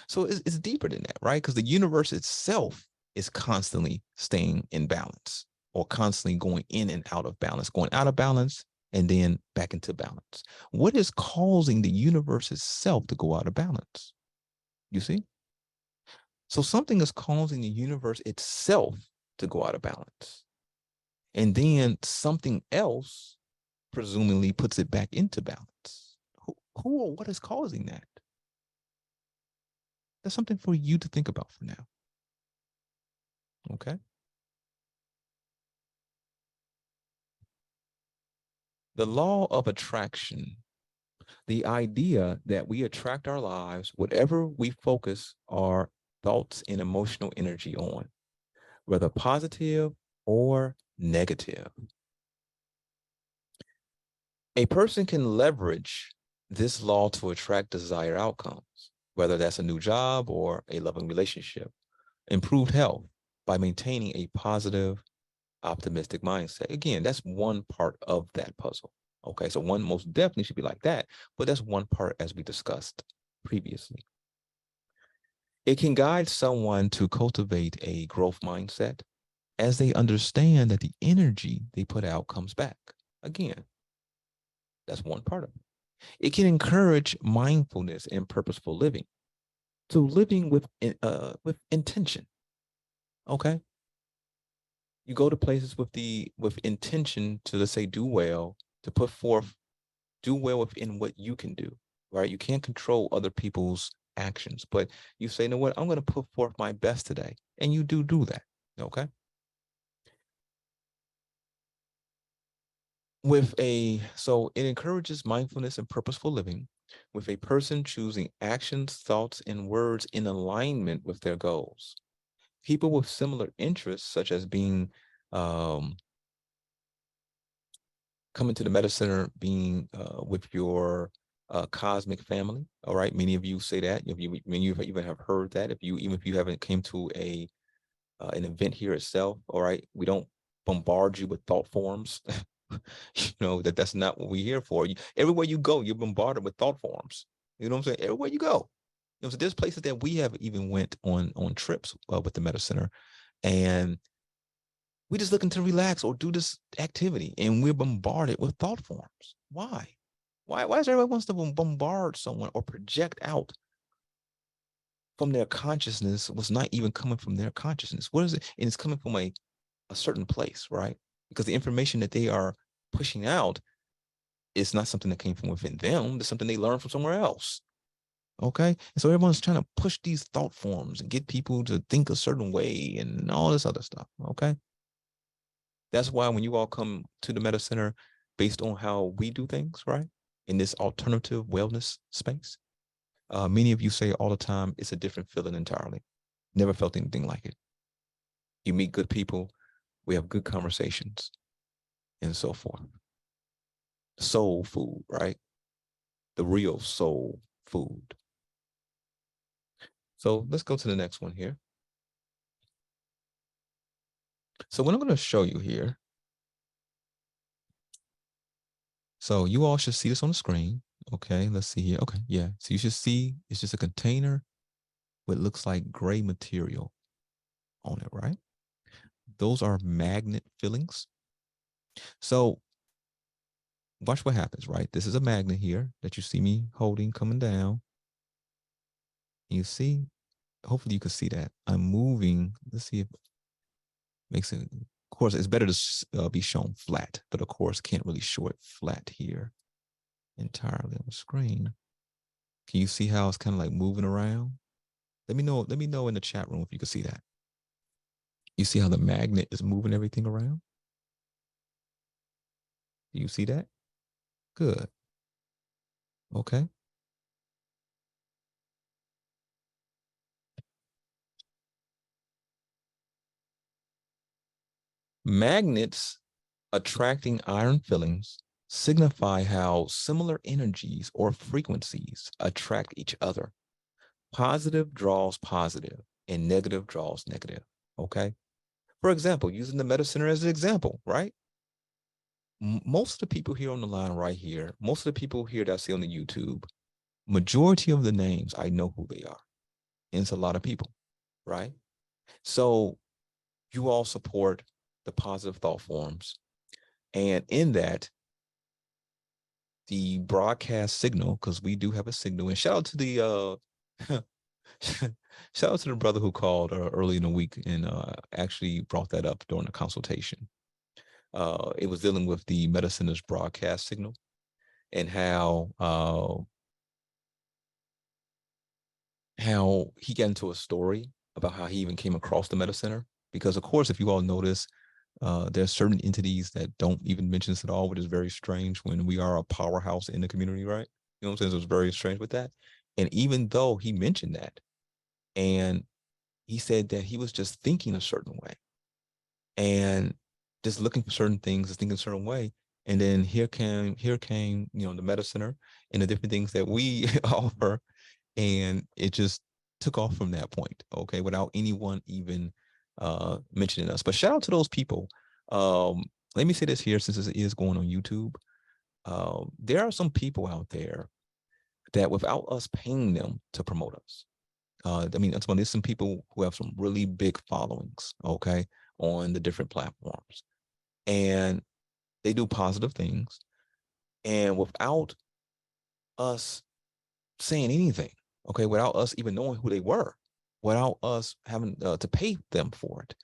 So it's deeper than that, right? Because the universe itself is constantly staying in balance or constantly going in and out of balance, going out of balance and then back into balance. What is causing the universe itself to go out of balance? You see? So something is causing the universe itself to go out of balance. And then something else presumably puts it back into balance. Who or what is causing that? That's something for you to think about for now. Okay. The law of attraction, the idea that we attract our lives, whatever we focus our thoughts and emotional energy on, whether positive or negative. A person can leverage this law to attract desired outcomes, whether that's a new job or a loving relationship, improved health by maintaining a positive, optimistic mindset. Again, that's one part of that puzzle. Okay, so one most definitely should be like that, but that's one part as we discussed previously. It can guide someone to cultivate a growth mindset as they understand that the energy they put out comes back. Again, that's one part of it. It can encourage mindfulness and purposeful living. So living with intention. Okay. You go to places with intention to, let's say, do well, to put forth, do well within what you can do. Right. You can't control other people's actions, but you say, you know what, I'm going to put forth my best today. And you do that. Okay. So it encourages mindfulness and purposeful living with a person choosing actions, thoughts, and words in alignment with their goals. People with similar interests, such as being um, coming to the Meta Center, being with your cosmic family. All right, many of you say that. If you, many of you even have heard that. Even if you haven't came to an event here itself, all right, we don't bombard you with thought forms. You know that's not what we're here for. Everywhere you go, you're bombarded with thought forms. You know what I'm saying? Everywhere you go. You know, so there's places that we have even went on trips with the Meta Center, and we just looking to relax or do this activity, and we're bombarded with thought forms. Why? Why does everybody wants to bombard someone or project out from their consciousness what's not even coming from their consciousness? What is it? And it's coming from a certain place, right? Because the information that they are pushing out is not something that came from within them. It's something they learned from somewhere else. Okay. And so everyone's trying to push these thought forms and get people to think a certain way and all this other stuff. Okay. That's why when you all come to the Meta Center based on how we do things, right? In this alternative wellness space, many of you say all the time, it's a different feeling entirely. Never felt anything like it. You meet good people, we have good conversations, and so forth. Soul food, right? The real soul food. So let's go to the next one here. So what I'm going to show you here. So you all should see this on the screen. Okay, let's see here. Okay, yeah. So you should see it's just a container with looks like gray material on it, right? Those are magnet fillings. So watch what happens, right? This is a magnet here that you see me holding coming down. You see, hopefully you can see that. I'm moving. Let's see if it makes it. Of course, it's better to be shown flat, but of course, can't really show it flat here entirely on the screen. Can you see how it's kind of like moving around? Let me know. Let me know in the chat room if you can see that. You see how the magnet is moving everything around? Do you see that? Good. Okay. Magnets attracting iron fillings signify how similar energies or frequencies attract each other. Positive draws positive and negative draws negative. Okay. For example, using the Meta Center as an example, right? Most of the people here on the line right here, most of the people here that I see on the YouTube, majority of the names, I know who they are. And it's a lot of people, right? So you all support the positive thought forms. And in that, the broadcast signal, because we do have a signal, and shout out to the shout out to the brother who called early in the week and actually brought that up during the consultation. It was dealing with the Meta Center's broadcast signal and how he got into a story about how he even came across the Meta Center. Because of course, if you all notice, there's certain entities that don't even mention this at all, which is very strange when we are a powerhouse in the community, right? You know what I'm saying? So it's very strange with that. And even though he mentioned that, and he said that he was just thinking a certain way and just looking for certain things, just thinking a certain way. And then here came, the Meta Center and the different things that we offer, and it just took off from that point, okay, without anyone even mentioning us. But shout out to those people. Let me say this here, since it is going on YouTube. There are some people out there that without us paying them to promote us, I mean, there's some people who have some really big followings, okay, on the different platforms, and they do positive things, and without us saying anything, okay, without us even knowing who they were, without us having to pay them for it,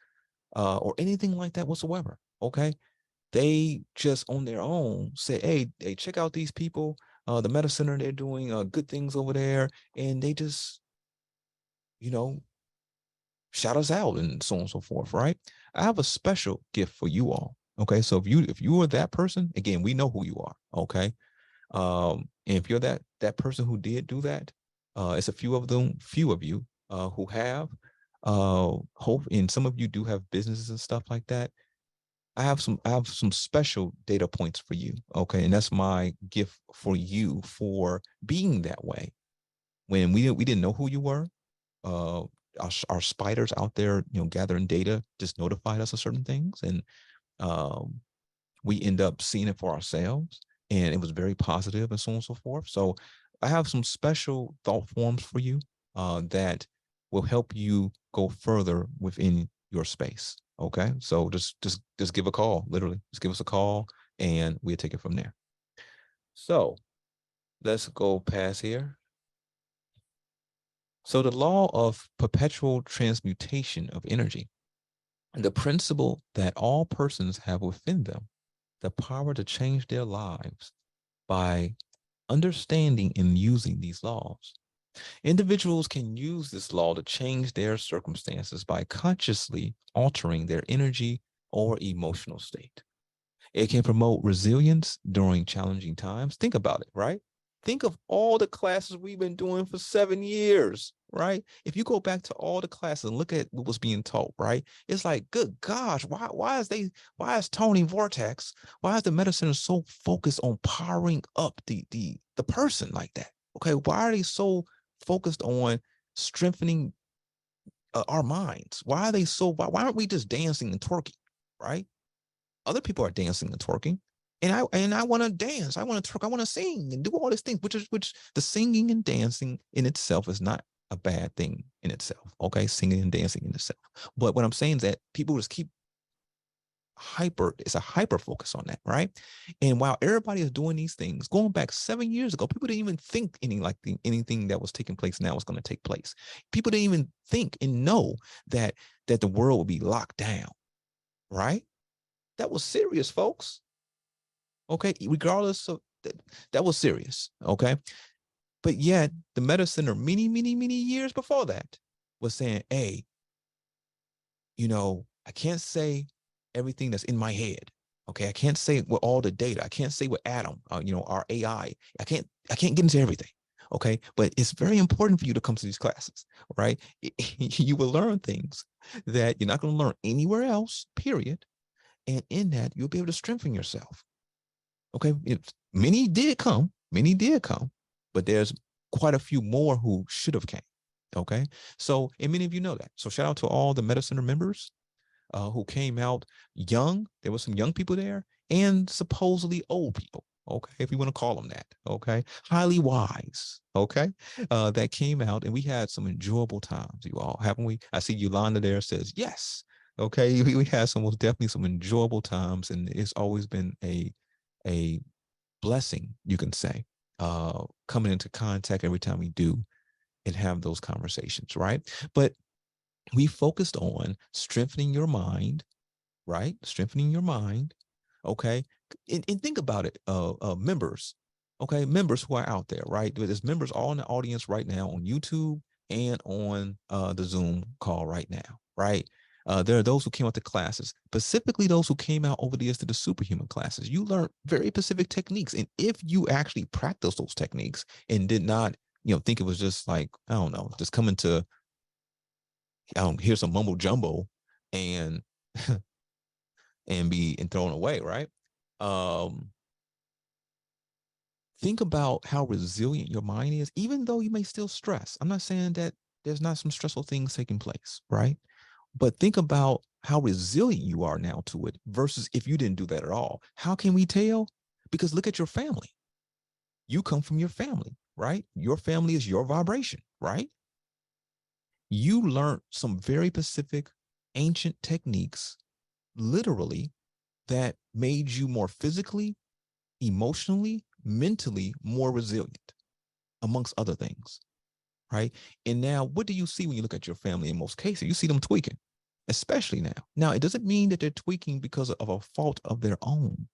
or anything like that whatsoever, okay, they just on their own say, hey, check out these people, the Meta Center, they're doing good things over there, and they just, you know, shout us out and so on and so forth, right? I have a special gift for you all. Okay. So if you are that person, again, we know who you are. Okay. And if you're that person who did do that, it's a few of you who have hope, and some of you do have businesses and stuff like that. I have some special data points for you. Okay. And that's my gift for you for being that way. When we didn't know who you were, uh, our spiders out there, gathering data, just notified us of certain things, and um, we end up seeing it for ourselves, and it was very positive, and so on and so forth. So I have some special thought forms for you that will help you go further within your space. Okay, so just give a call, literally, just give us a call, and we'll take it from there. So let's go past here. So the law of perpetual transmutation of energy, the principle that all persons have within them the power to change their lives by understanding and using these laws. Individuals can use this law to change their circumstances by consciously altering their energy or emotional state. It can promote resilience during challenging times. Think about it, right? Think of all the classes we've been doing for 7 years, right? If you go back to all the classes and look at what was being taught, right? It's like, good gosh, why is Tony Vortex, why is the medicine so focused on powering up the person like that? Okay, why are they so focused on strengthening our minds? Why aren't we just dancing and twerking, right? Other people are dancing and twerking, and I want to dance, I want to twerk, I want to sing and do all these things, which the singing and dancing in itself is not a bad thing in itself. Okay, singing and dancing in itself, but what I'm saying is that people just keep it's a hyper focus on that, right? And while everybody is doing these things, going back 7 years ago, people didn't even think anything that was taking place now was going to take place. People didn't even think and know that the world would be locked down, right? That was serious, folks. Okay, regardless of that was serious. Okay, but yet the Meta Center many years before that was saying, hey, I can't say everything that's in my head. Okay, I can't say with all the data. I can't say with Atom, our AI. I can't get into everything. Okay, but it's very important for you to come to these classes, right? You will learn things that you're not going to learn anywhere else, period. And in that, you'll be able to strengthen yourself. Okay, many did come, but there's quite a few more who should have came. Okay, so and many of you know that. So shout out to all the Meta Center members who came out young. There were some young people there and supposedly old people. Okay, if you want to call them that. Okay, highly wise. Okay, that came out and we had some enjoyable times. You all haven't we? I see Yolanda there says yes. Okay, we had some most definitely some enjoyable times, and it's always been a blessing, you can say, coming into contact every time we do and have those conversations, right? But we focused on strengthening your mind, right? Strengthening your mind. Okay. And think about it, members. Okay. Members who are out there, right? There's members all in the audience right now on YouTube and on the Zoom call right now, right? There are those who came out to classes, specifically those who came out over the years to the superhuman classes. You learned very specific techniques. And if you actually practice those techniques and did not, think it was just like, I don't know, just coming to hear some mumbo jumbo and be thrown away, right? Um, think about how resilient your mind is, even though you may still stress. I'm not saying that there's not some stressful things taking place, right? But think about how resilient you are now to it versus if you didn't do that at all. How can we tell? Because look at your family. You come from your family, right? Your family is your vibration, right? You learned some very specific ancient techniques, literally, that made you more physically, emotionally, mentally more resilient, amongst other things, right? And now, what do you see when you look at your family in most cases? You see them tweaking, especially now. Now, it doesn't mean that they're tweaking because of a fault of their own,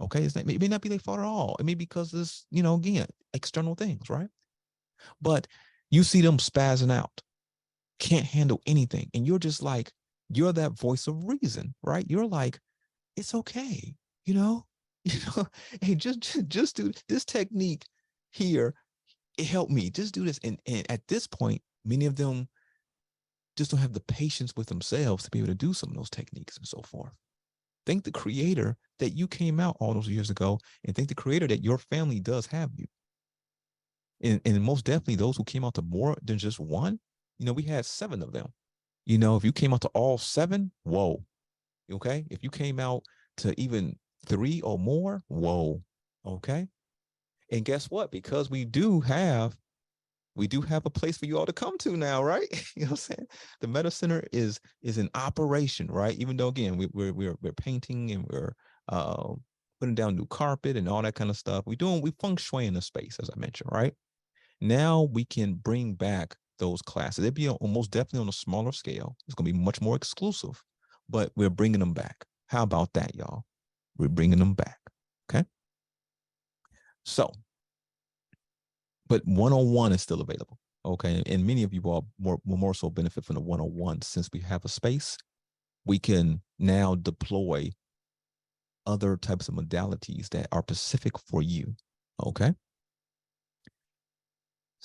okay? It may not be their fault at all. It may be because this, again, external things, right? But you see them spazzing out, can't handle anything. And you're just like, you're that voice of reason, right? You're like, it's okay, you know, hey, just do this technique here. It helped me. Just do this. And at this point, many of them just don't have the patience with themselves to be able to do some of those techniques and so forth. Thank the creator that you came out all those years ago, and thank the creator that your family does have you. And most definitely those who came out to more than just one, we had 7 of them. If you came out to all 7, whoa. Okay. If you came out to even 3 or more, whoa. Okay. And guess what? Because we do have a place for you all to come to now, right? You know what I'm saying? The Meta Center is in operation, right? Even though again we're painting and we're putting down new carpet and all that kind of stuff. We feng shui in the space, as I mentioned, right? Now we can bring back those classes. They'd be almost definitely on a smaller scale. It's going to be much more exclusive, but we're bringing them back. How about that, y'all? We're bringing them back. Okay. So, but one-on-one is still available. Okay. And many of you all will more so benefit from the one-on-one since we have a space. We can now deploy other types of modalities that are specific for you. Okay.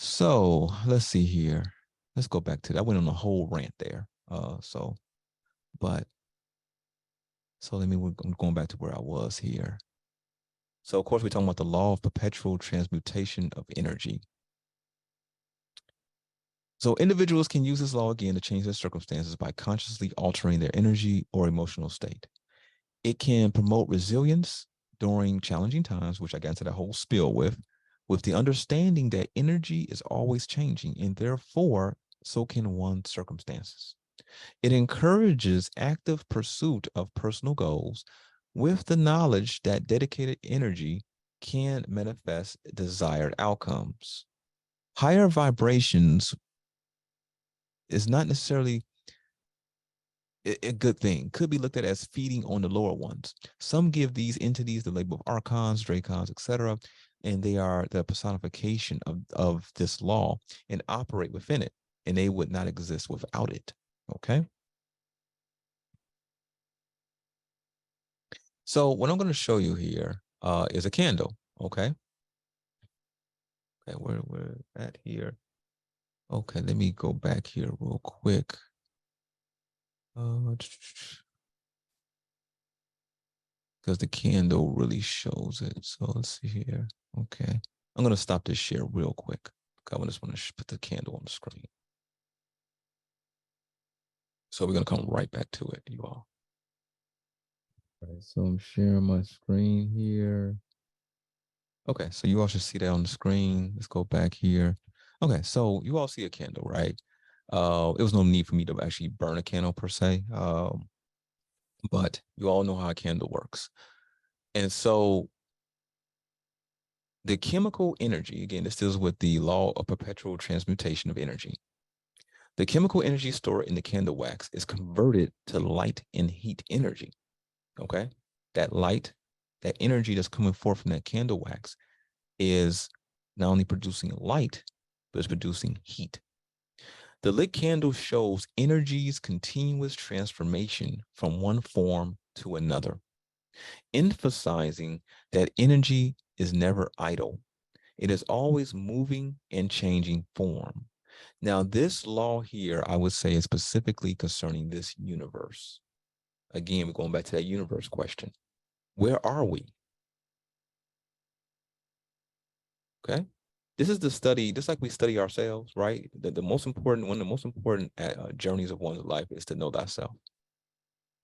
So let's see here. Let's go back to that. I went on a whole rant there. So I'm going back to where I was here. So of course we're talking about the law of perpetual transmutation of energy. So individuals can use this law again to change their circumstances by consciously altering their energy or emotional state. It can promote resilience during challenging times, which I got into that whole spiel with the understanding that energy is always changing, and therefore so can one's circumstances. It encourages active pursuit of personal goals with the knowledge that dedicated energy can manifest desired outcomes. Higher vibrations is not necessarily a good thing. Could be looked at as feeding on the lower ones. Some give these entities the label of archons, dracons, etc., and they are the personification of this law and operate within it, and they would not exist without it. Okay. So what I'm going to show you here is a candle. Okay. Okay, we're at here. Okay, let me go back here real quick. Because the candle really shows it. So let's see here. Okay. I'm going to stop this share real quick. Okay, I just want to put the candle on the screen. So we're going to come right back to it, you all. All right, so I'm sharing my screen here. Okay, so you all should see that on the screen. Let's go back here. Okay, so you all see a candle, right? It was no need for me to actually burn a candle per se, but you all know how a candle works. And so the chemical energy, again, this deals with the law of perpetual transmutation of energy. The chemical energy stored in the candle wax is converted to light and heat energy. Okay, that light, that energy that's coming forth from that candle wax is not only producing light, but it's producing heat. The lit candle shows energy's continuous transformation from one form to another, emphasizing that energy is never idle. It is always moving and changing form. Now, this law here, I would say, is specifically concerning this universe. Again, we're going back to that universe question. Where are we? Okay. This is the study, just like we study ourselves, right? The most important, one of the most important journeys of one's life is to know thyself.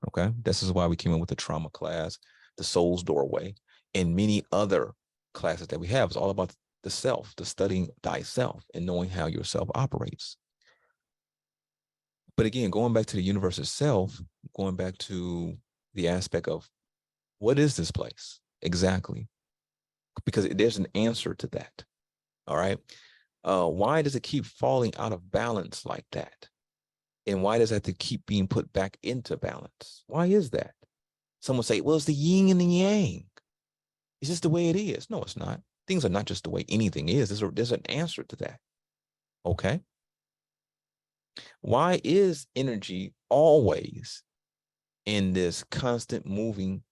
Okay. This is why we came in with the trauma class, the soul's doorway, and many other classes that we have. It's all about the self, the studying thyself and knowing how yourself operates. But again, going back to the universe itself, going back to the aspect of what is this place exactly? Because there's an answer to that. All right. Why does it keep falling out of balance like that? And why does it have to keep being put back into balance? Why is that? Someone say, well, it's the yin and the yang. It's just the way it is. No, it's not. Things are not just the way anything is. There's an answer to that. Okay. Why is energy always in this constant moving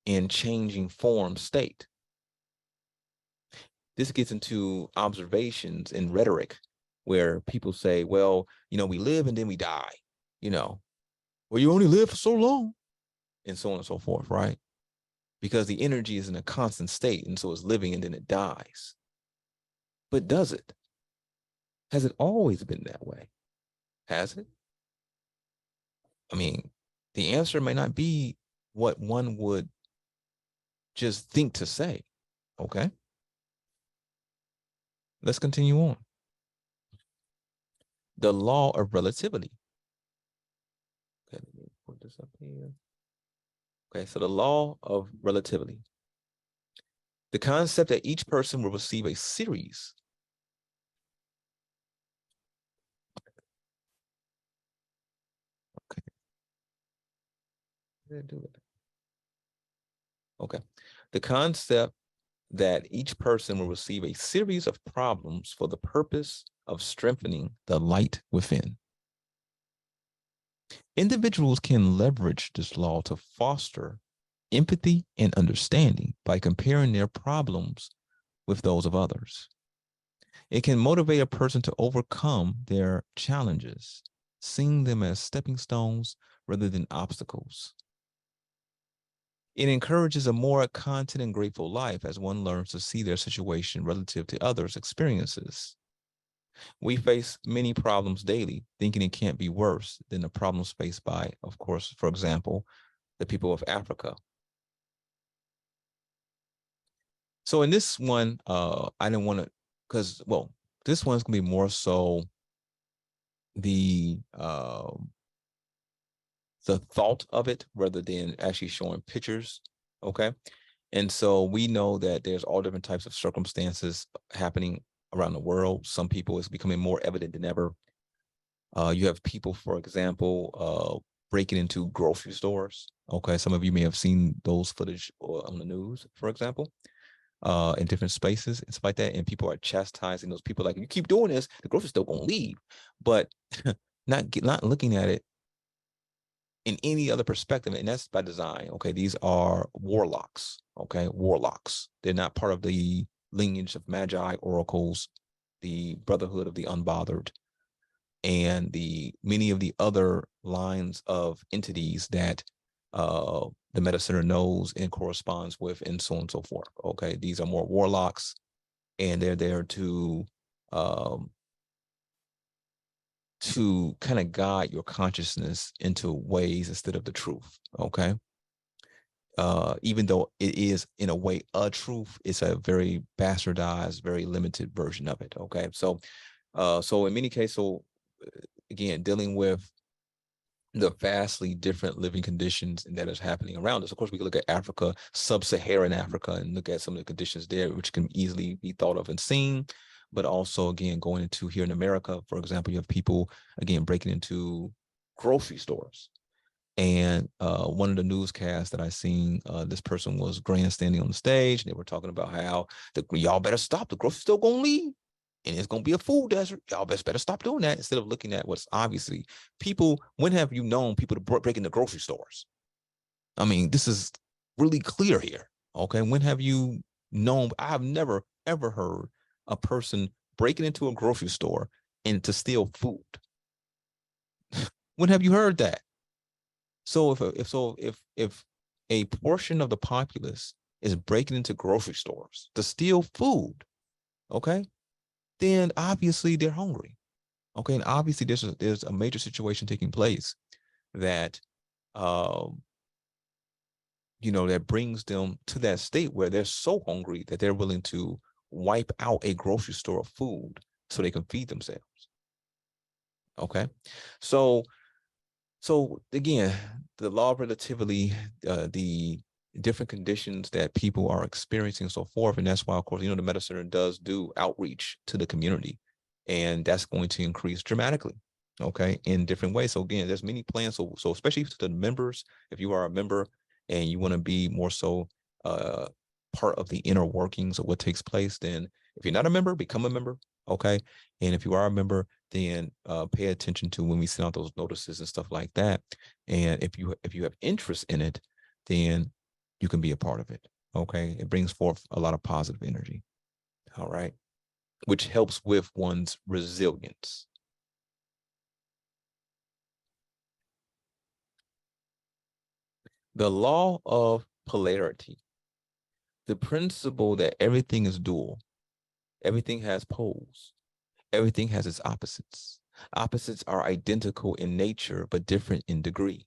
and changing form state? This gets into observations and rhetoric where people say, well, we live and then we die, well, you only live for so long, and so on and so forth, right? Because the energy is in a constant state, and so it's living and then it dies. But does it? Has it always been that way? Has it? I mean, the answer may not be what one would just think to say. Okay. Let's continue on. The law of relativity. Okay, let me put this up here. Okay, so the law of relativity. The concept that each person will receive a series. Okay. Did I do it? Okay. The concept that each person will receive a series of problems for the purpose of strengthening the light within. Individuals can leverage this law to foster empathy and understanding by comparing their problems with those of others. It can motivate a person to overcome their challenges, seeing them as stepping stones rather than obstacles. It encourages a more content and grateful life as one learns to see their situation relative to others' experiences. We face many problems daily, thinking it can't be worse than the problems faced by, of course, for example, the people of Africa. So in this one, I didn't want to, because, well, this one's going to be more so the thought of it rather than actually showing pictures. Okay. And so we know that there's all different types of circumstances happening around the world. Some people, it's becoming more evident than ever. You have people, for example, breaking into grocery stores. Okay. Some of you may have seen those footage on the news, for example, in different spaces and stuff like that. And people are chastising those people. Like, if you keep doing this, the grocery store gonna leave. But not looking at it in any other perspective, and that's by design. Okay, these are warlocks. Okay, warlocks. They're not part of the lineage of magi, oracles, the brotherhood of the unbothered, and the many of the other lines of entities that the Metacenter knows and corresponds with, and so on and so forth. Okay, these are more warlocks, and they're there um, to kind of guide your consciousness into ways instead of the truth. Okay, even though it is in a way a truth, it's a very bastardized, very limited version of it. Okay, so in many cases, again, dealing with the vastly different living conditions that is happening around us. Of course, we can look at Africa, sub-Saharan Africa, and look at some of the conditions there, which can easily be thought of and seen. But also, again, going into here in America, for example, you have people, again, breaking into grocery stores. And one of the newscasts that I seen, this person was grandstanding on the stage, and they were talking about how y'all better stop. The grocery store gonna leave, and it's gonna be a food desert. Y'all better stop doing that instead of looking at what's obviously people. When have you known people to break into grocery stores? I mean, this is really clear here. Okay, when have you known? I have never ever heard a person breaking into a grocery store and to steal food. When have you heard that? So if a portion of the populace is breaking into grocery stores to steal food, okay, then obviously they're hungry. Okay, and obviously there's a major situation taking place that that brings them to that state where they're so hungry that they're willing to wipe out a grocery store of food so they can feed themselves. Okay, so again, the law of relativity, the different conditions that people are experiencing and so forth. And that's why, of course, the Metacenter does do outreach to the community, and that's going to increase dramatically, okay, in different ways. So again, there's many plans. So especially to the members, if you are a member and you want to be more so part of the inner workings of what takes place, then if you're not a member, become a member, okay? And if you are a member, then pay attention to when we send out those notices and stuff like that. And if you have interest in it, then you can be a part of it. Okay, it brings forth a lot of positive energy. All right, which helps with one's resilience. The law of polarity, the principle that everything is dual, everything has poles, everything has its opposites. Opposites are identical in nature, but different in degree.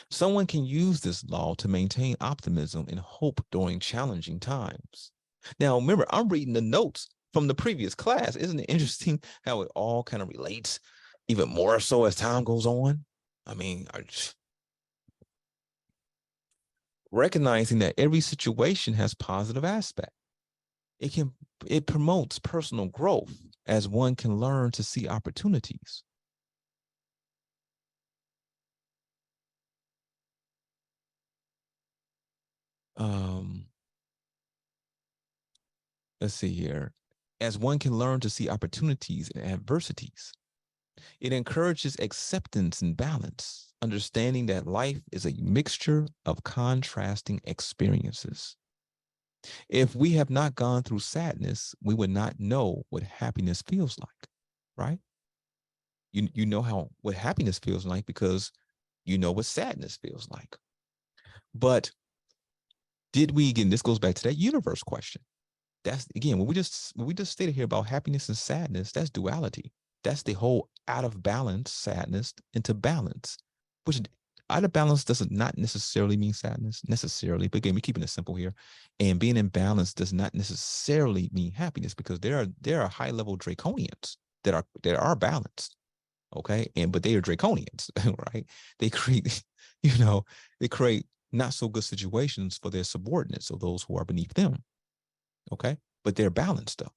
Someone can use this law to maintain optimism and hope during challenging times. Now, remember, I'm reading the notes from the previous class. Isn't it interesting how it all kind of relates even more so as time goes on? I mean, recognizing that every situation has positive aspect. It promotes personal growth as one can learn to see opportunities. Let's see here. As one can learn to see opportunities and adversities. It encourages acceptance and balance, understanding that life is a mixture of contrasting experiences. If we have not gone through sadness, we would not know what happiness feels like, right? You know what happiness feels like because you know what sadness feels like. But did we, again, this goes back to that universe question. That's, again, what we just stated here about happiness and sadness, that's duality. That's the whole out of balance sadness into balance, which out of balance does not necessarily mean sadness necessarily. But again, we're keeping it simple here. And being in balance does not necessarily mean happiness, because there are high level draconians that are balanced. Okay. But they are draconians, right? They create, they create not so good situations for their subordinates, or those who are beneath them. Okay. But they're balanced though.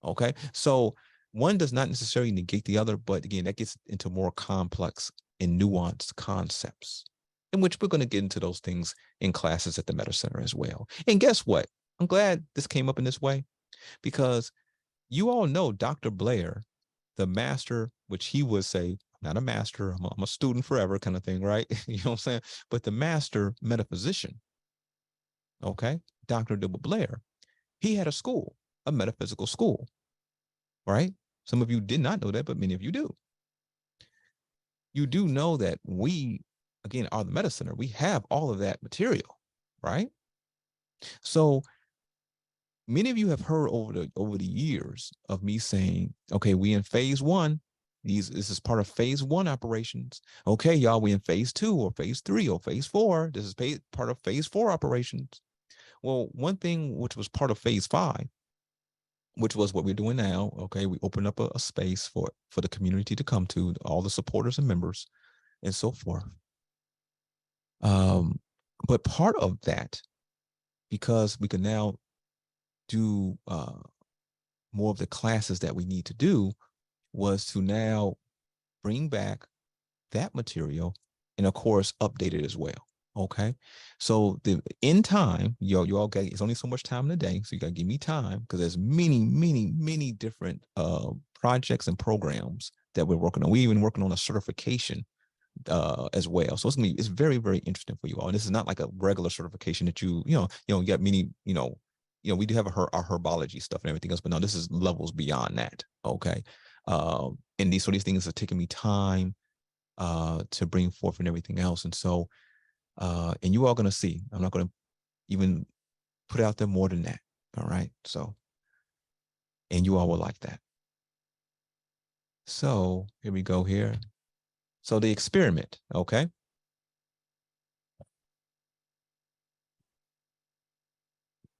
Okay. So one does not necessarily negate the other, but again, that gets into more complex and nuanced concepts, in which we're going to get into those things in classes at the Metacenter as well. And guess what? I'm glad this came up in this way, because you all know Dr. Blair, the master, which he would say, not a master. I'm a student forever kind of thing, right? You know what I'm saying? But the master metaphysician, okay, Dr. Delbert Blair, he had a school, a metaphysical school, right? Some of you did not know that, but many of you do. You do know that we, again, are the Metacenter. We have all of that material, right? So many of you have heard over the years of me saying, okay, we in phase one. This is part of phase one operations. Okay, y'all, we in phase two or phase three or phase four. This is part of phase four operations. Well, one thing which was part of phase five, which was what we're doing now. Okay, we opened up a space for the community to come to, all the supporters and members, and so forth. But part of that, because we can now do more of the classes that we need to do, was to now bring back that material and of course update it as well. Okay, so in time, you all get, it's only so much time in a day, so you gotta give me time, because there's many different projects and programs that we're working on. We even working on a certification as well. So it's very interesting for you all. And this is not like a regular certification that you get many, we do have our herbology stuff and everything else, but no, this is levels beyond that. Okay. And these things are taking me time to bring forth and everything else. And so, and you all going to see, I'm not going to even put out there more than that. All right. So, and you all will like that. So here we go here. So the experiment, okay.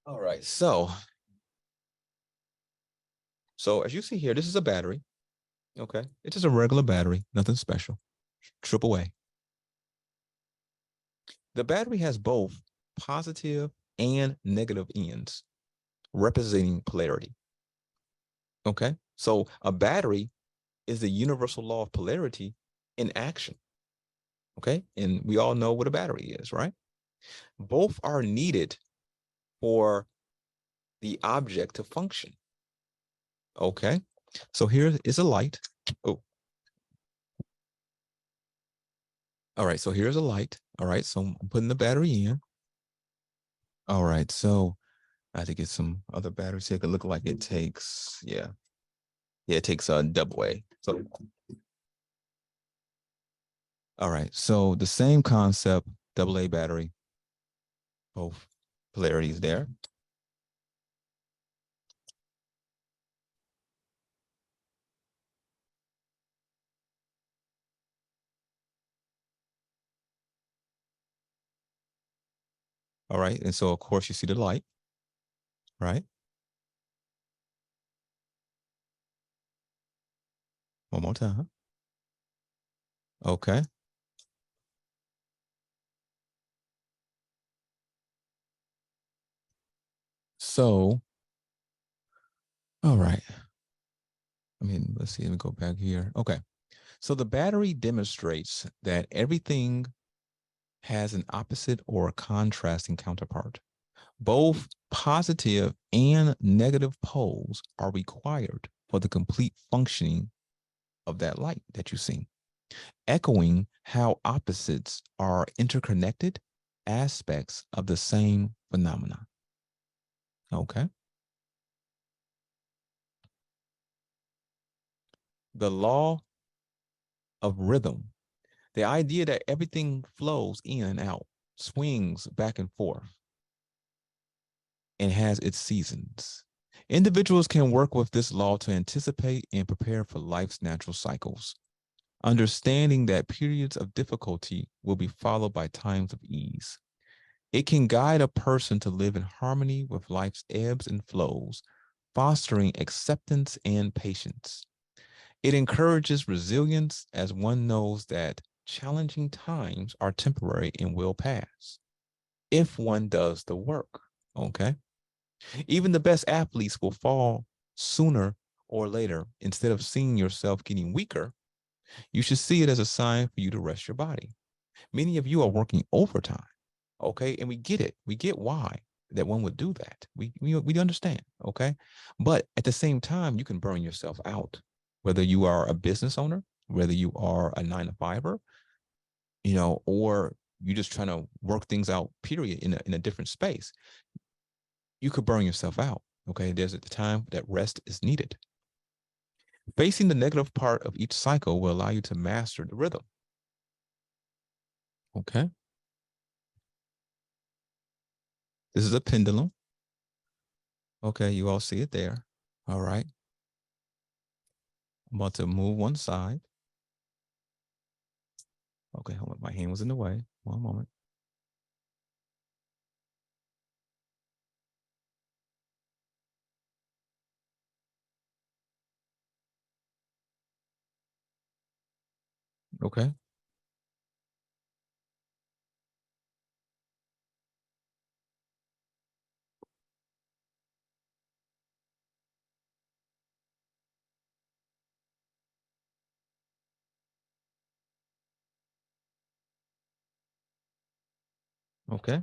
All right, so as you see here, this is a battery, okay? It's just a regular battery, nothing special, AAA. The battery has both positive and negative ends, representing polarity, okay? So a battery is the universal law of polarity in action, okay? And we all know what a battery is, right? Both are needed for the object to function, okay? So here is a light. Oh, all right, so here's a light. All right, so I'm putting the battery in. All right, so I have to get some other batteries here. It could look like it takes, yeah, it takes a double A. So, all right, so the same concept, double A battery, both polarities there. All right, and so of course you see the light, right? One more time. Okay. So, all right. I mean, let's see, let me go back here. Okay. So the battery demonstrates that everything has an opposite or a contrasting counterpart. Both positive and negative poles are required for the complete functioning of that light that you see, echoing how opposites are interconnected aspects of the same phenomenon. Okay. The law of rhythm, the idea that everything flows in and out, swings back and forth, and has its seasons. Individuals can work with this law to anticipate and prepare for life's natural cycles, understanding that periods of difficulty will be followed by times of ease. It can guide a person to live in harmony with life's ebbs and flows, fostering acceptance and patience. It encourages resilience, as one knows that challenging times are temporary and will pass if one does the work. Okay. Even the best athletes will fall sooner or later. Instead of seeing yourself getting weaker, you should see it as a sign for you to rest your body. Many of you are working overtime, okay? And we get it. We get why that one would do that. We understand, okay? But at the same time, you can burn yourself out, whether you are a business owner, whether you are a 9-to-5er, or you're just trying to work things out, period, in a different space, you could burn yourself out. Okay, there's at the time that rest is needed. Facing the negative part of each cycle will allow you to master the rhythm. Okay. This is a pendulum. Okay, you all see it there. All right. I'm about to move one side. Okay, hold on. My hand was in the way. One moment. Okay. Okay.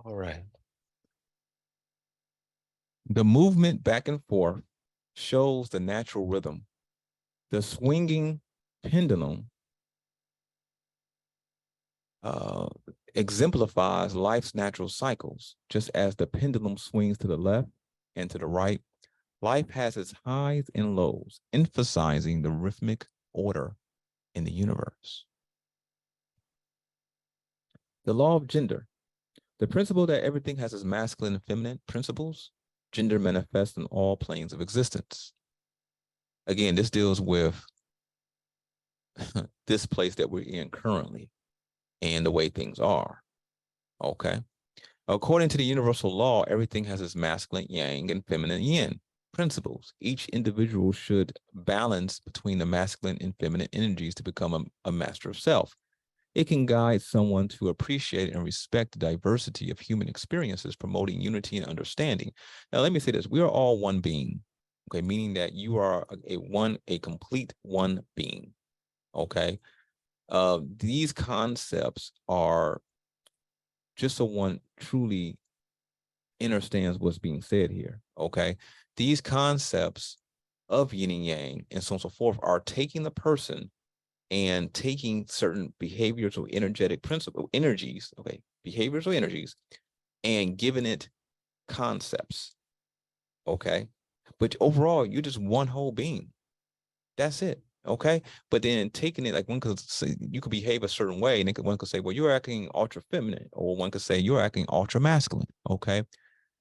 All right. The movement back and forth shows the natural rhythm. The swinging pendulum uh, exemplifies life's natural cycles. Just as the pendulum swings to the left and to the right, life has its highs and lows, emphasizing the rhythmic order in the universe. The law of gender. The principle that everything has its masculine and feminine principles, gender manifests in all planes of existence. Again, this deals with this place that we're in currently and the way things are. Okay. According to the universal law, everything has its masculine yang and feminine yin principles. Each individual should balance between the masculine and feminine energies to become a master of self. It can guide someone to appreciate and respect the diversity of human experiences, promoting unity and understanding. Now, let me say this. We are all one being, okay, meaning that you are a complete one being, okay? These concepts are just so one truly understands what's being said here, okay? These concepts of yin and yang and so on and so forth are taking the person and taking certain behaviors or energetic principle energies, okay, behaviors or energies, and giving it concepts, okay? But overall, you're just one whole being. That's it, okay? But then taking it, like one could say, you could behave a certain way, and one could say, well, you're acting ultra feminine, or one could say you're acting ultra masculine, okay?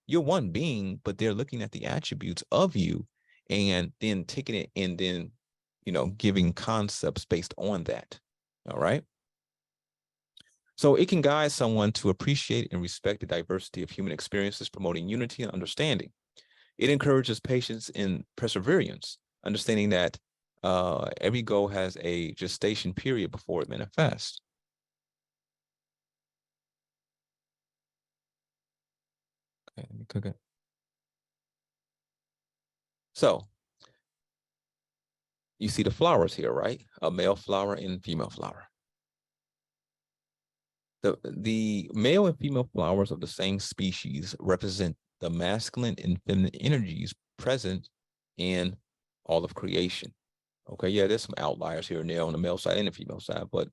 You're one being, but they're looking at the attributes of you and then taking it and then, giving concepts based on that. All right. So it can guide someone to appreciate and respect the diversity of human experiences, promoting unity and understanding. It encourages patience and perseverance, understanding that every goal has a gestation period before it manifests. Okay, let me cook it. So you see the flowers here, right? A male flower and female flower. The male and female flowers of the same species represent the masculine and feminine energies present in all of creation. Okay, yeah, there's some outliers here and there on the male side and the female side, but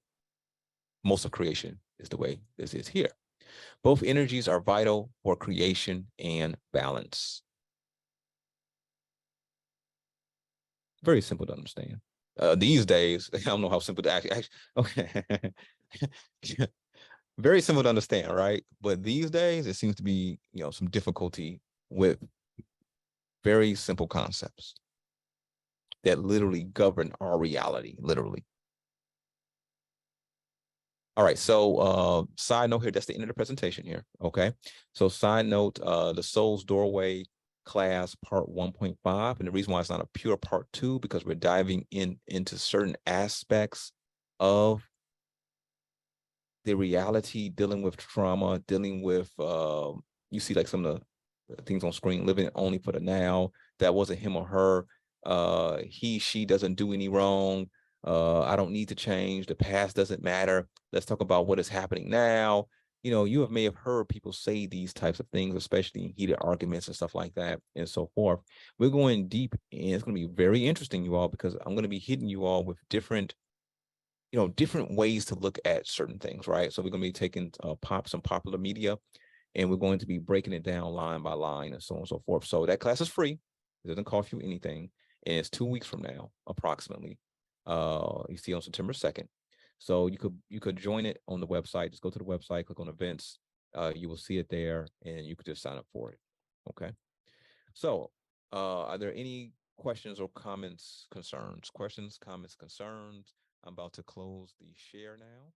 most of creation is the way this is here. Both energies are vital for creation and balance. Very simple to understand. These days, I don't know how simple to actually okay. Very simple to understand, right? But these days, it seems to be, some difficulty with very simple concepts that literally govern our reality, literally. All right, so side note here, that's the end of the presentation here, okay? So side note, the Soul's Doorway class part 1.5, and the reason why it's not a pure part 2, because we're diving into certain aspects of the reality, dealing with trauma, dealing with, you see like some of the things on screen, living only for the now, that wasn't him or her, she doesn't do any wrong, I don't need to change, the past doesn't matter, let's talk about what is happening now, you may have heard people say these types of things, especially in heated arguments and stuff like that, and so forth. We're going deep, and it's going to be very interesting, you all, because I'm going to be hitting you all with different ways to look at certain things, right? So we're going to be taking some popular media, and we're going to be breaking it down line by line and so on and so forth. So that class is free. It doesn't cost you anything. And it's 2 weeks from now, approximately. You see on September 2nd. So you could join it on the website. Just go to the website, click on events. You will see it there, and you could just sign up for it. Okay. So are there any questions or comments, concerns? Questions, comments, concerns? I'm about to close the share now.